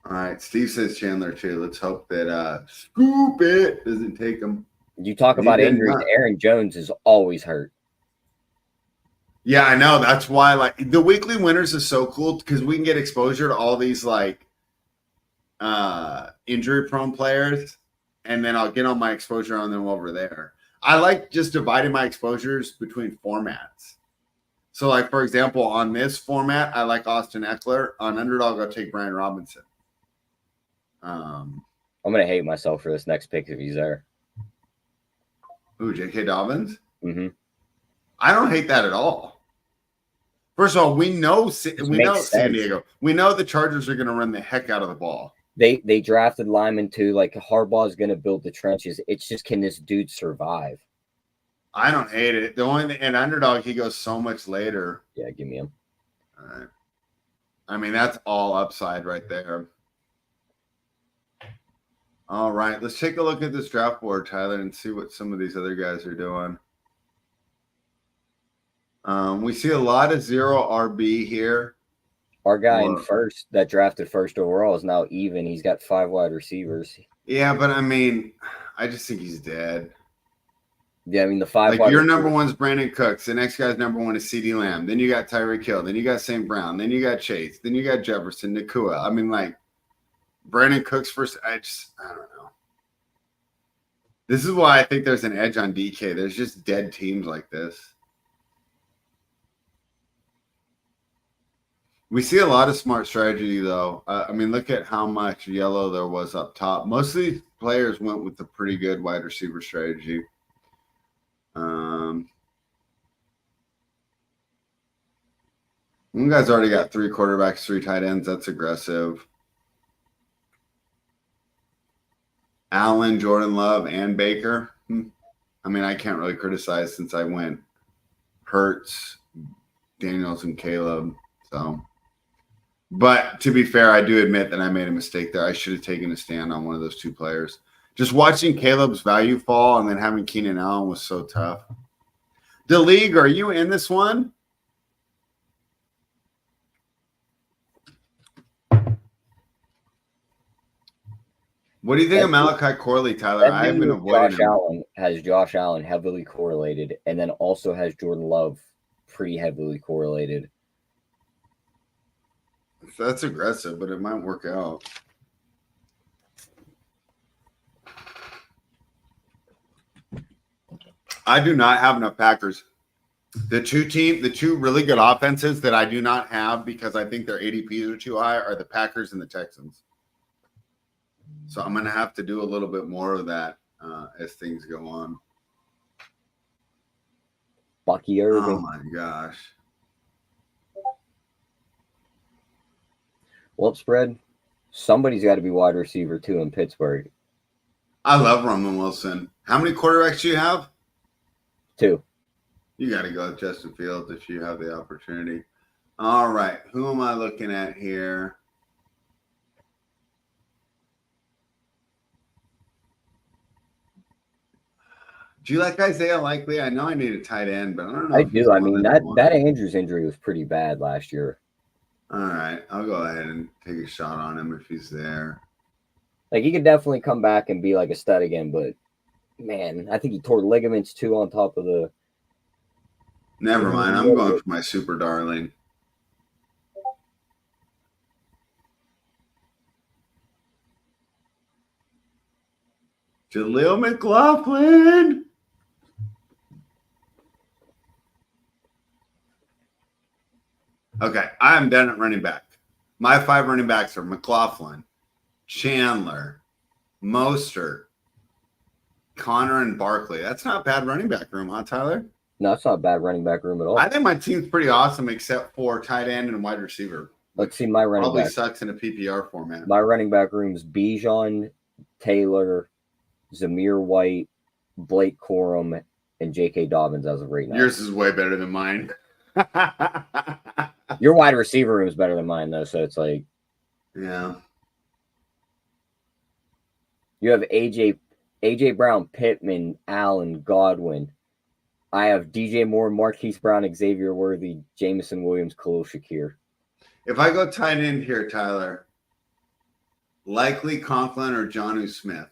All right, Steve says Chandler too. Let's hope that Scoop It doesn't take him. You talk about injuries. Aaron Jones is always hurt. Yeah, I know. That's why like the weekly winners is so cool because we can get exposure to all these like injury prone players, and then I'll get all my exposure on them over there. I like just dividing my exposures between formats. So, like for example, on this format, I like Austin Eckler. On Underdog, I'll take Brian Robinson. I'm gonna hate myself for this next pick if he's there. Ooh, J.K. Dobbins. Mm-hmm. I don't hate that at all. First of all, we know San Diego. We know the Chargers are going to run the heck out of the ball. They drafted linemen too. Like Harbaugh's going to build the trenches. It's just, can this dude survive? I don't hate it. The only thing, and Underdog, he goes so much later. Yeah, give me him. All right. I mean, that's all upside right there. All right, let's take a look at this draft board, Tyler, and see what some of these other guys are doing. We see a lot of 0 RB here. Our guy in first that drafted first overall is now even. He's got 5 wide receivers. Yeah, but I mean, I just think he's dead. Yeah, I mean, the 5 like your number one is Brandon Cooks. The next guy's number 1 is CeeDee Lamb. Then you got Tyreek Hill. Then you got St. Brown. Then you got Chase. Then you got Jefferson, Nakua. I mean, like Brandon Cooks first. I don't know. This is why I think there's an edge on DK. There's just dead teams like this. We see a lot of smart strategy, though. I mean, look at how much yellow there was up top. Most of these players went with a pretty good wide receiver strategy. One guy's already got 3 quarterbacks, 3 tight ends. That's aggressive. Allen, Jordan Love, and Baker. I mean, I can't really criticize since I went Hurts, Daniels, and Caleb. So, but to be fair, I do admit that I made a mistake there. I should have taken a stand on one of those 2 players. Just watching Caleb's value fall and then having Keenan Allen was so tough. The league, are you in this one? What do you think of Malachi Corley, Tyler? I've been avoiding him. Allen has Josh Allen heavily correlated, and then also has Jordan Love pretty heavily correlated. That's aggressive, but it might work out. I do not have enough Packers. The two really good offenses that I do not have because I think their ADPs are too high are the Packers and the Texans. So I'm going to have to do a little bit more of that as things go on. Bucky Irving. Oh, my gosh. What spread? Somebody's got to be wide receiver, too, in Pittsburgh. I love Roman Wilson. How many quarterbacks do you have? 2. You got to go with Justin Fields if you have the opportunity. All right. Who am I looking at here? Do you like Isaiah Likely? I know I need a tight end, but I don't know. I do. I mean, that Andrews injury was pretty bad last year. All right. I'll go ahead and take a shot on him if he's there. Like, he could definitely come back and be like a stud again, but, man, I think he tore ligaments, too, on top of the... Never mind. I'm going for my super darling. Jaleel McLaughlin. Okay, I am done at running back. My 5 running backs are McLaughlin, Chandler, Mostert, Connor, and Barkley. That's not a bad running back room, huh, Tyler? No, it's not a bad running back room at all. I think my team's pretty awesome except for tight end and wide receiver. Let's see my running Probably back. Sucks in a PPR format. My running back room is Bijan, Taylor, Zamir White, Blake Corum, and J.K. Dobbins as of right now. Yours is way better than mine. Your wide receiver room is better than mine, though, so it's like... Yeah. You have A.J. Brown, Pittman, Allen, Godwin. I have DJ Moore, Marquise Brown, Xavier Worthy, Jameson Williams, Khalil Shakir. If I go tight end here, Tyler, Likely Conklin or Jonnu Smith?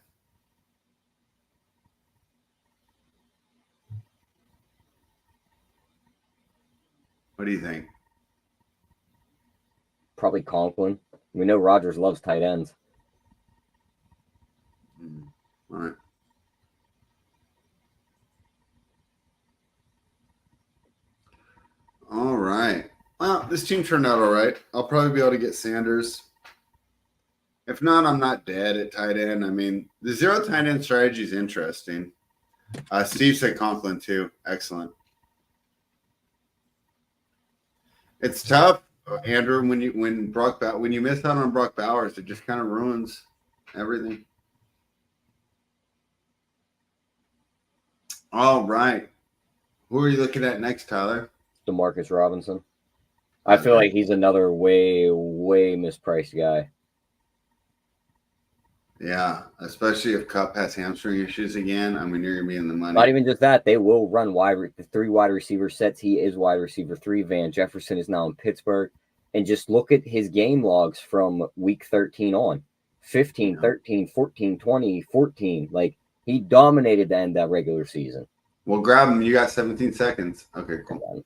What do you think? Probably Conklin. We know Rodgers loves tight ends. All right. All right. Well, this team turned out all right. I'll probably be able to get Sanders. If not, I'm not dead at tight end. I mean, the zero tight end strategy is interesting. Steve said Conklin too. Excellent. It's tough, Andrew. When you miss out on Brock Bowers, it just kind of ruins everything. All right. Who are you looking at next, Tyler? DeMarcus Robinson. I feel like he's another way, way mispriced guy. Yeah, especially if Kupp has hamstring issues again. I mean, you're gonna be in the money. Not even just that, they will run the 3 wide receiver sets. He is wide receiver 3. Van Jefferson is now in Pittsburgh. And just look at his game logs from week 13 on. 15, 13, 14, 20, 14. Like, he dominated the end of that regular season. Well, grab him. You got 17 seconds. Okay, cool.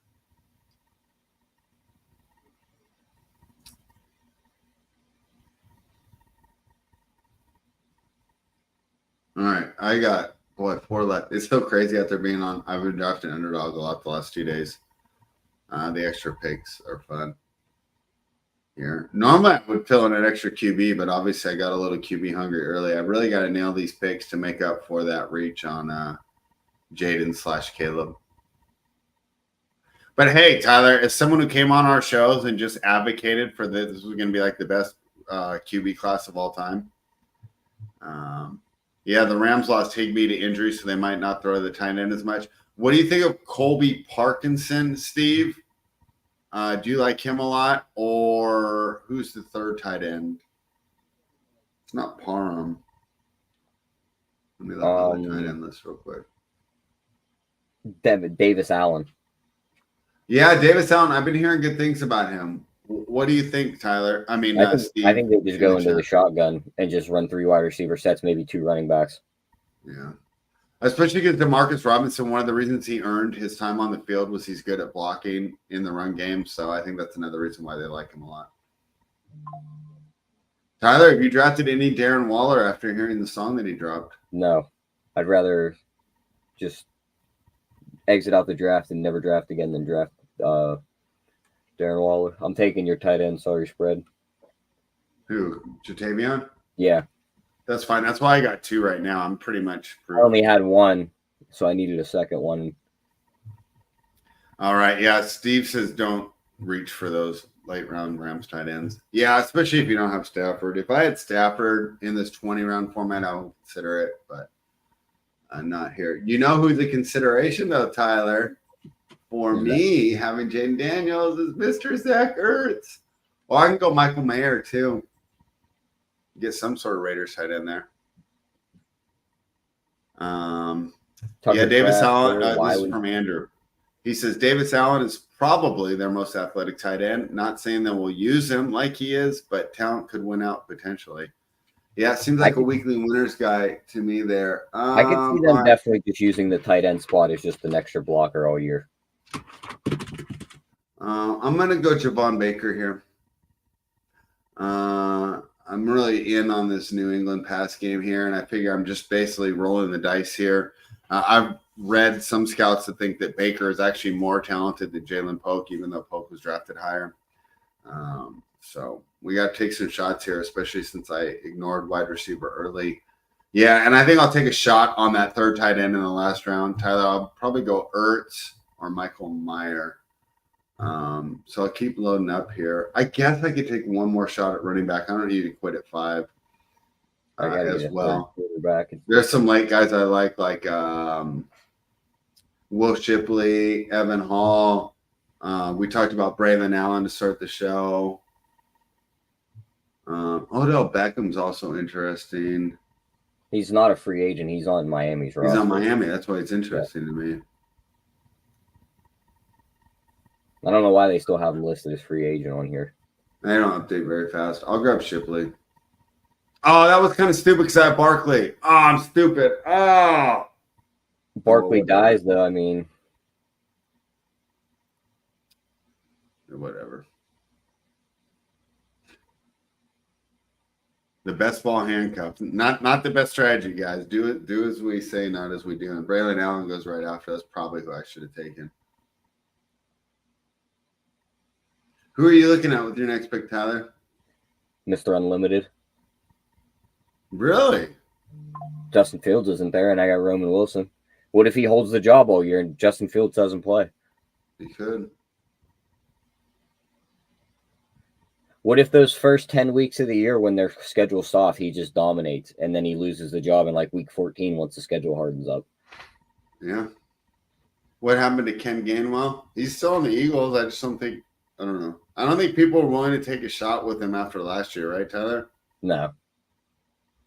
All right, I got 4 left. It's so crazy out there being on. I've been drafting underdog a lot the last 2 days. The extra picks are fun. Here, normally I would fill in an extra QB, but obviously I got a little QB hungry early. I really got to nail these picks to make up for that reach on Jaden/Caleb. But hey, Tyler, as someone who came on our shows and just advocated for this was going to be like the best QB class of all time. Yeah, the Rams lost Higbee to injury, so they might not throw the tight end as much. What do you think of Colby Parkinson, Steve? Do you like him a lot? Or who's the third tight end? It's not Parham. Let me look at the tight end list real quick. Davis Allen. Yeah, Davis Allen. I've been hearing good things about him. What do you think, Tyler? I mean, Steve. I think they just go into the shotgun and just run 3 wide receiver sets, maybe 2 running backs. Yeah. Especially because DeMarcus Robinson, one of the reasons he earned his time on the field was he's good at blocking in the run game. So I think that's another reason why they like him a lot. Tyler, have you drafted any Darren Waller after hearing the song that he dropped? No. I'd rather just exit out the draft and never draft again than draft Darren Waller. I'm taking your tight end. Sorry, spread. Who? Jatavion? Yeah. That's fine. That's why I got 2 right now. I'm pretty much I only had 1, so I needed a second one. All right. Yeah. Steve says don't reach for those late round Rams tight ends. Yeah, especially if you don't have Stafford. If I had Stafford in this 20 round format, I would consider it, but I'm not here. You know who's a consideration though, Tyler? For me, having Jaden Daniels is Mr. Zach Ertz. Well, I can go Michael Mayer too. Get some sort of Raiders tight end there. Yeah, Davis Allen. This is from Andrew. He says Davis Allen is probably their most athletic tight end. Not saying that we'll use him like he is, but talent could win out potentially. Yeah, it seems like a weekly winners guy to me there. I could see them definitely just using the tight end spot as just an extra blocker all year. I'm going to go Javon Baker here. I'm really in on this New England pass game here, and I figure I'm just basically rolling the dice here. I've read some scouts that think that Baker is actually more talented than Jalen Polk, even though Polk was drafted higher. So we got to take some shots here, especially since I ignored wide receiver early. Yeah, and I think I'll take a shot on that third tight end in the last round. Tyler, I'll probably go Ertz or Michael Mayer. So I'll keep loading up here. I guess I could take one more shot at running back. I don't need to quit at 5 as well. There's some late guys I like Will Shipley, Evan Hall. We talked about Braylon Allen to start the show. Odell Beckham's also interesting. He's not a free agent. He's on Miami's roster. He's on Miami. That's why it's interesting to me. I don't know why they still have him listed as free agent on here. They don't update very fast. I'll grab Shipley. Oh, that was kind of stupid because I have Barkley. Oh, I'm stupid. Oh. Barkley dies, though. I mean. whatever. The best ball handcuff. Not the best strategy, guys. Do as we say, not as we do. And Braylon Allen goes right after. That's probably who I should have taken. Who are you looking at with your next pick, Tyler? Mr. Unlimited. Really? Justin Fields isn't there, and I got Roman Wilson. What if he holds the job all year and Justin Fields doesn't play? He could. What if those first 10 weeks of the year when their schedule's soft, he just dominates, and then he loses the job in like week 14 once the schedule hardens up? Yeah. What happened to Ken Gainwell? He's still on the Eagles. I just don't think – I don't know. I don't think people are willing to take a shot with him after last year, right, Tyler? No.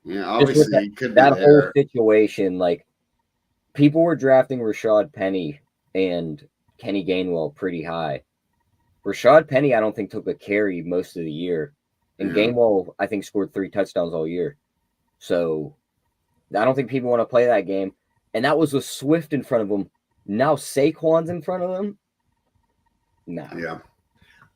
Yeah, obviously he could be that there. whole situation, like, people were drafting Rashad Penny and Kenny Gainwell pretty high. Rashad Penny, I don't think, took a carry most of the year. And Gainwell, I think, scored 3 touchdowns all year. So I don't think people want to play that game. And that was with Swift in front of him. Now Saquon's in front of him? No. Yeah.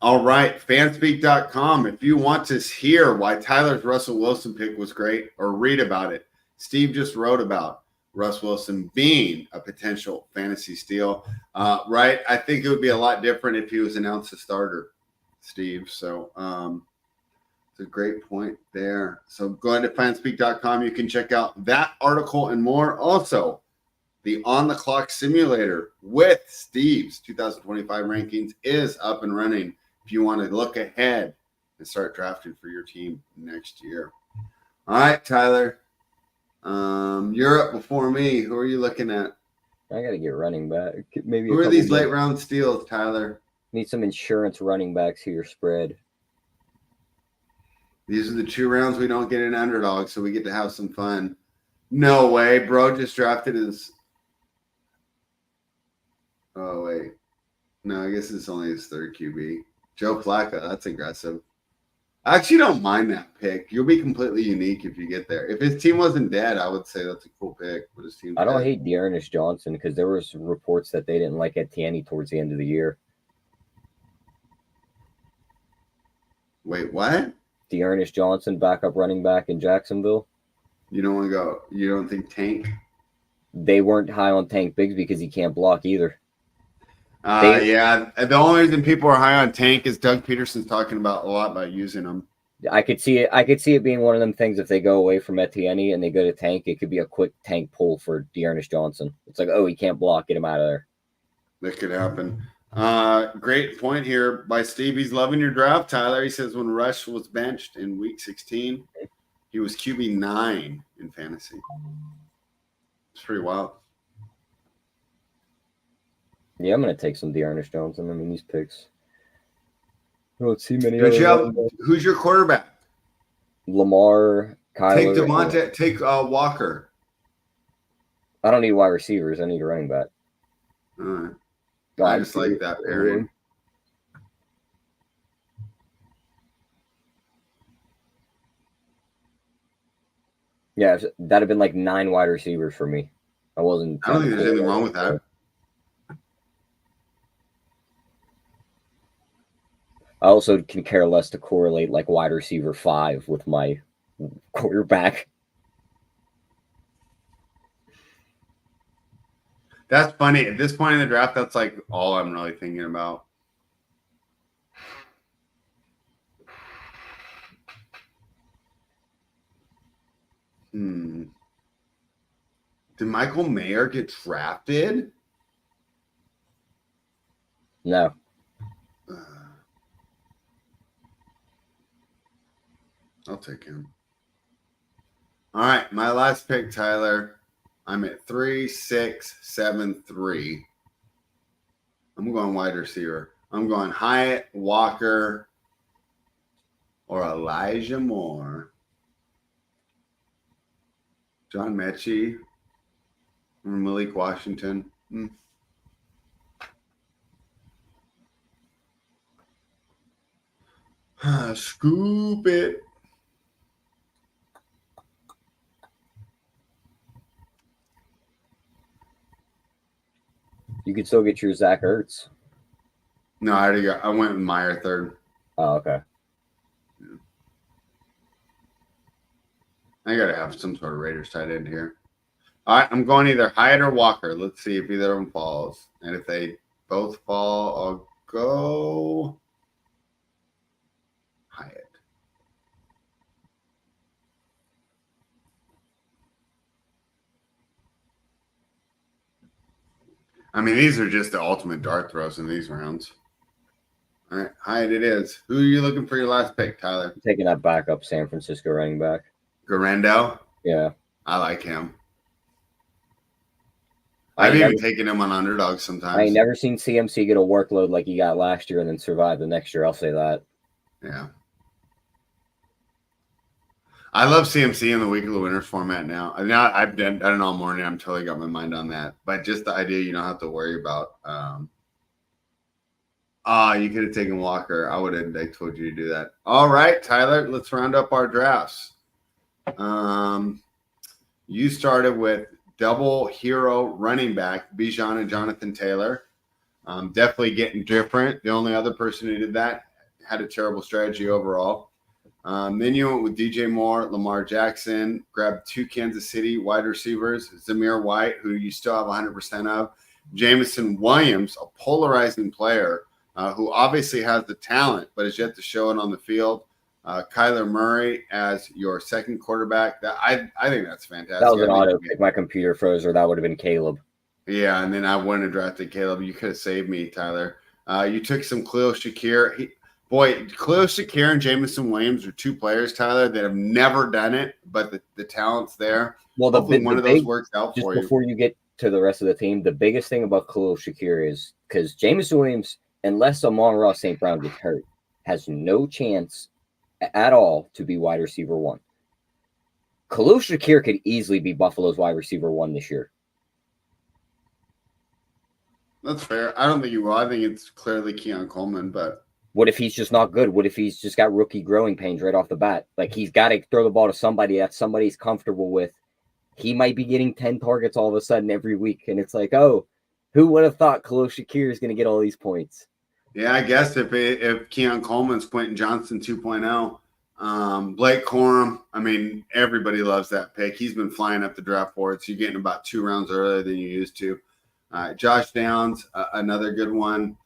All right, fanspeak.com. If you want to hear why Tyler's Russell Wilson pick was great or read about it, Steve just wrote about Russ Wilson being a potential fantasy steal. Right? I think it would be a lot different if he was announced a starter, Steve. So it's a great point there. So go ahead to fanspeak.com. You can check out that article and more. Also, the On the Clock simulator with Steve's 2025 rankings is up and running if you want to look ahead and start drafting for your team next year. All right, Tyler. You're up before me. Who are you looking at? I got to get running back. Maybe Who are these late round steals, Tyler? Need some insurance running backs to your spread. These are the 2 rounds we don't get an underdog, so we get to have some fun. No way. Bro just drafted his... Oh, wait. No, I guess it's only his 3rd QB. Joe Flacco. That's aggressive. I actually don't mind that pick. You'll be completely unique if you get there. If his team wasn't dead, I would say that's a cool pick. But his team's I don't dead. hate Dearness Johnson because there was reports that they didn't like Etienne towards the end of the year. Wait, what? Dearness Johnson, backup running back in Jacksonville. You don't want to go. You don't think Tank? They weren't high on Tank Biggs because he can't block either. Yeah. The only reason people are high on Tank is Doug Peterson's talking about a lot about using him. I could see it being one of them things. If they go away from Etienne and they go to Tank, it could be a quick Tank pull for Dearness Johnson. It's like, oh, he can't block, get him out of there. That could happen. Great point here by Steve. He's loving your draft, Tyler. He says when Rush was benched in week 16, he was QB 9 in fantasy. It's pretty wild. Yeah, I'm going to take some Dearness Johnson. I mean, these picks. I don't see many. Who's your quarterback? Lamar, Kyler. Take Devontae. Take Walker. I don't need wide receivers. I need a running back. All right. I just like that pairing. Yeah, that'd have been like 9 wide receivers for me. I don't think there's anything wrong with that. I also can care less to correlate like wide receiver 5 with my quarterback. That's funny. At this point in the draft, that's like all I'm really thinking about. Did Michael Mayer get drafted? No. I'll take him. All right, my last pick, Tyler. I'm at 3, 6, 7, 3. I'm going wide receiver. I'm going Hyatt, Walker, or Elijah Moore. John Mechie or Malik Washington. Scoop it. You could still get your Zach Ertz. No, I went with Meyer third. Oh, okay. I gotta have some sort of Raiders tight end here. All right, I'm going either Hyatt or Walker. Let's see if either of them falls. And if they both fall, I'll go Hyatt. I mean, these are just the ultimate dart throws in these rounds. All right, Hyatt it is. Who are you looking for your last pick, Tyler? I'm taking that backup San Francisco running back. Garendo? Yeah. I like him. I've even taken him on underdogs sometimes. I ain't never seen CMC get a workload like he got last year and then survive the next year. I'll say that. Yeah. I love CMC in the week of the winners format now. I've done it all morning. I'm totally got my mind on that. But just the idea you don't have to worry about. You could have taken Walker. I would have. I told you to do that. All right, Tyler. Let's round up our drafts. You started with double hero running back Bijan and Jonathan Taylor. Definitely getting different. The only other person who did that had a terrible strategy overall. Then you went with DJ Moore, Lamar Jackson, grabbed 2 Kansas City wide receivers, Zamir White, who you still have 100% of, Jameson Williams, a polarizing player who obviously has the talent, but is yet to show it on the field. Kyler Murray as your second quarterback. I think that's fantastic. That was an auto pick. My computer froze, or that would have been Caleb. Yeah, and then I wouldn't have drafted Caleb. You could have saved me, Tyler. You took some Khalil Shakir. Khalil Shakir and Jameson Williams are 2 players, Tyler, that have never done it, but the talent's there. Well, hopefully one of those works out for you. Just before you get to the rest of the team, the biggest thing about Khalil Shakir is because Jameson Williams, unless Amon-Ra St. Brown gets hurt, has no chance at all to be wide receiver 1. Khalil Shakir could easily be Buffalo's wide receiver 1 this year. That's fair. I don't think he will. I think it's clearly Keon Coleman, but what if he's just not good? What if he's just got rookie growing pains right off the bat? Like, he's got to throw the ball to somebody that somebody's comfortable with. He might be getting 10 targets all of a sudden every week, and it's like, oh, who would have thought Khalil Shakir is going to get all these points? Yeah, I guess if Keon Coleman's Quentin Johnson 2.0, Blake Corum, I mean, everybody loves that pick. He's been flying up the draft board, so you're getting about 2 rounds earlier than you used to. Josh Downs, another good one.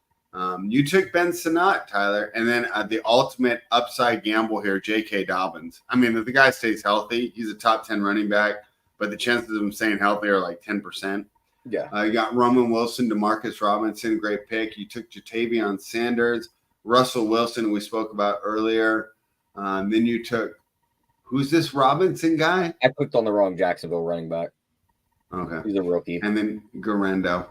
You took Ben Sinnott, Tyler, and then the ultimate upside gamble here, J.K. Dobbins. I mean, if the guy stays healthy, he's a top 10 running back, but the chances of him staying healthy are like 10%. Yeah. You got Roman Wilson, Demarcus Robinson, great pick. You took Jatavion Sanders, Russell Wilson, we spoke about earlier. Then you took, who's this Robinson guy? I clicked on the wrong Jacksonville running back. Okay. He's a rookie. And then Garendo.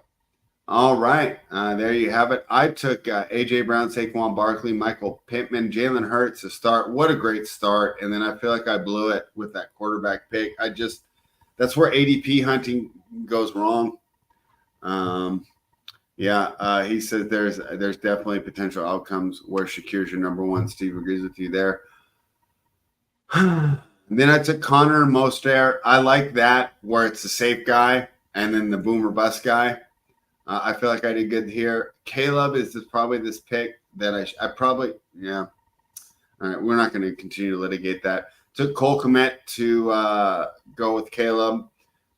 All right. There you have it. I took A.J. Brown, Saquon Barkley, Michael Pittman, Jalen Hurts to start. What a great start. And then I feel like I blew it with that quarterback pick. That's where ADP hunting goes wrong. He says there's definitely potential outcomes where Shakir's your number 1. Steve agrees with you there. Then I took Connor and Mostert. I like that where it's the safe guy and then the boomer bust guy. I feel like I did good here. Caleb is probably this pick that I probably, yeah. All right, we're not going to continue to litigate that. Took Cole Kmet to go with Caleb.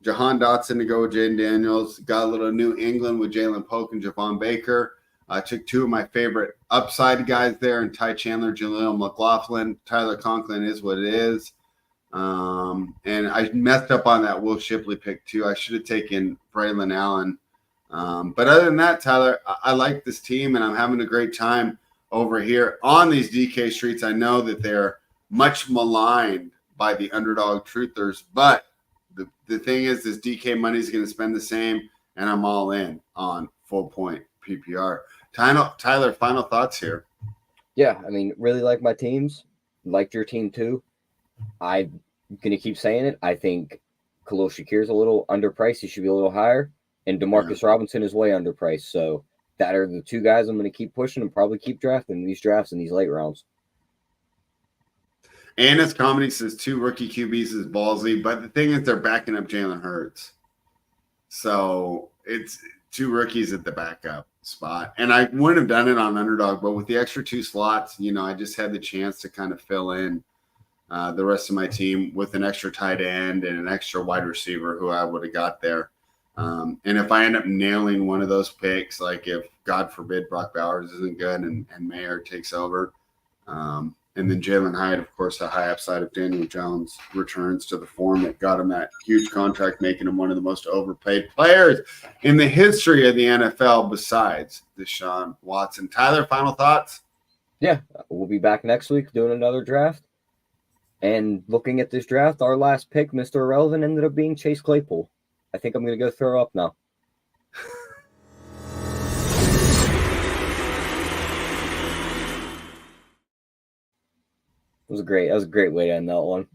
Jahan Dotson to go with Jaden Daniels. Got a little New England with Jalen Polk and Javon Baker. I took 2 of my favorite upside guys there, and Ty Chandler, Jaleel McLaughlin. Tyler Conklin is what it is. And I messed up on that Will Shipley pick too. I should have taken Braylon Allen. But other than that, Tyler, I like this team, and I'm having a great time over here on these DK streets. I know that they're much maligned by the underdog truthers, but the thing is, this DK money is going to spend the same, and I'm all in on full point PPR. Tyler, final thoughts here. Yeah, I mean, really like my teams. Liked your team too. I'm going to keep saying it. I think Khalil Shakir is a little underpriced. He should be a little higher. And Demarcus Robinson is way underpriced. So that are the 2 guys I'm going to keep pushing and probably keep drafting these drafts in these late rounds. Anna's Comedy says 2 rookie QBs is ballsy, but the thing is they're backing up Jalen Hurts. So it's 2 rookies at the backup. spot. And I wouldn't have done it on underdog, but with the extra 2 slots, I just had the chance to kind of fill in the rest of my team with an extra tight end and an extra wide receiver who I would have got there. And if I end up nailing one of those picks, like if God forbid Brock Bowers isn't good and Mayer takes over, and then Jalen Hyde, of course, the high upside of Daniel Jones returns to the form that got him that huge contract, making him one of the most overpaid players in the history of the NFL besides Deshaun Watson. Tyler, final thoughts? Yeah, we'll be back next week doing another draft. And looking at this draft, our last pick, Mr. Irrelevant, ended up being Chase Claypool. I think I'm going to go throw up now. That was a great way to end that one.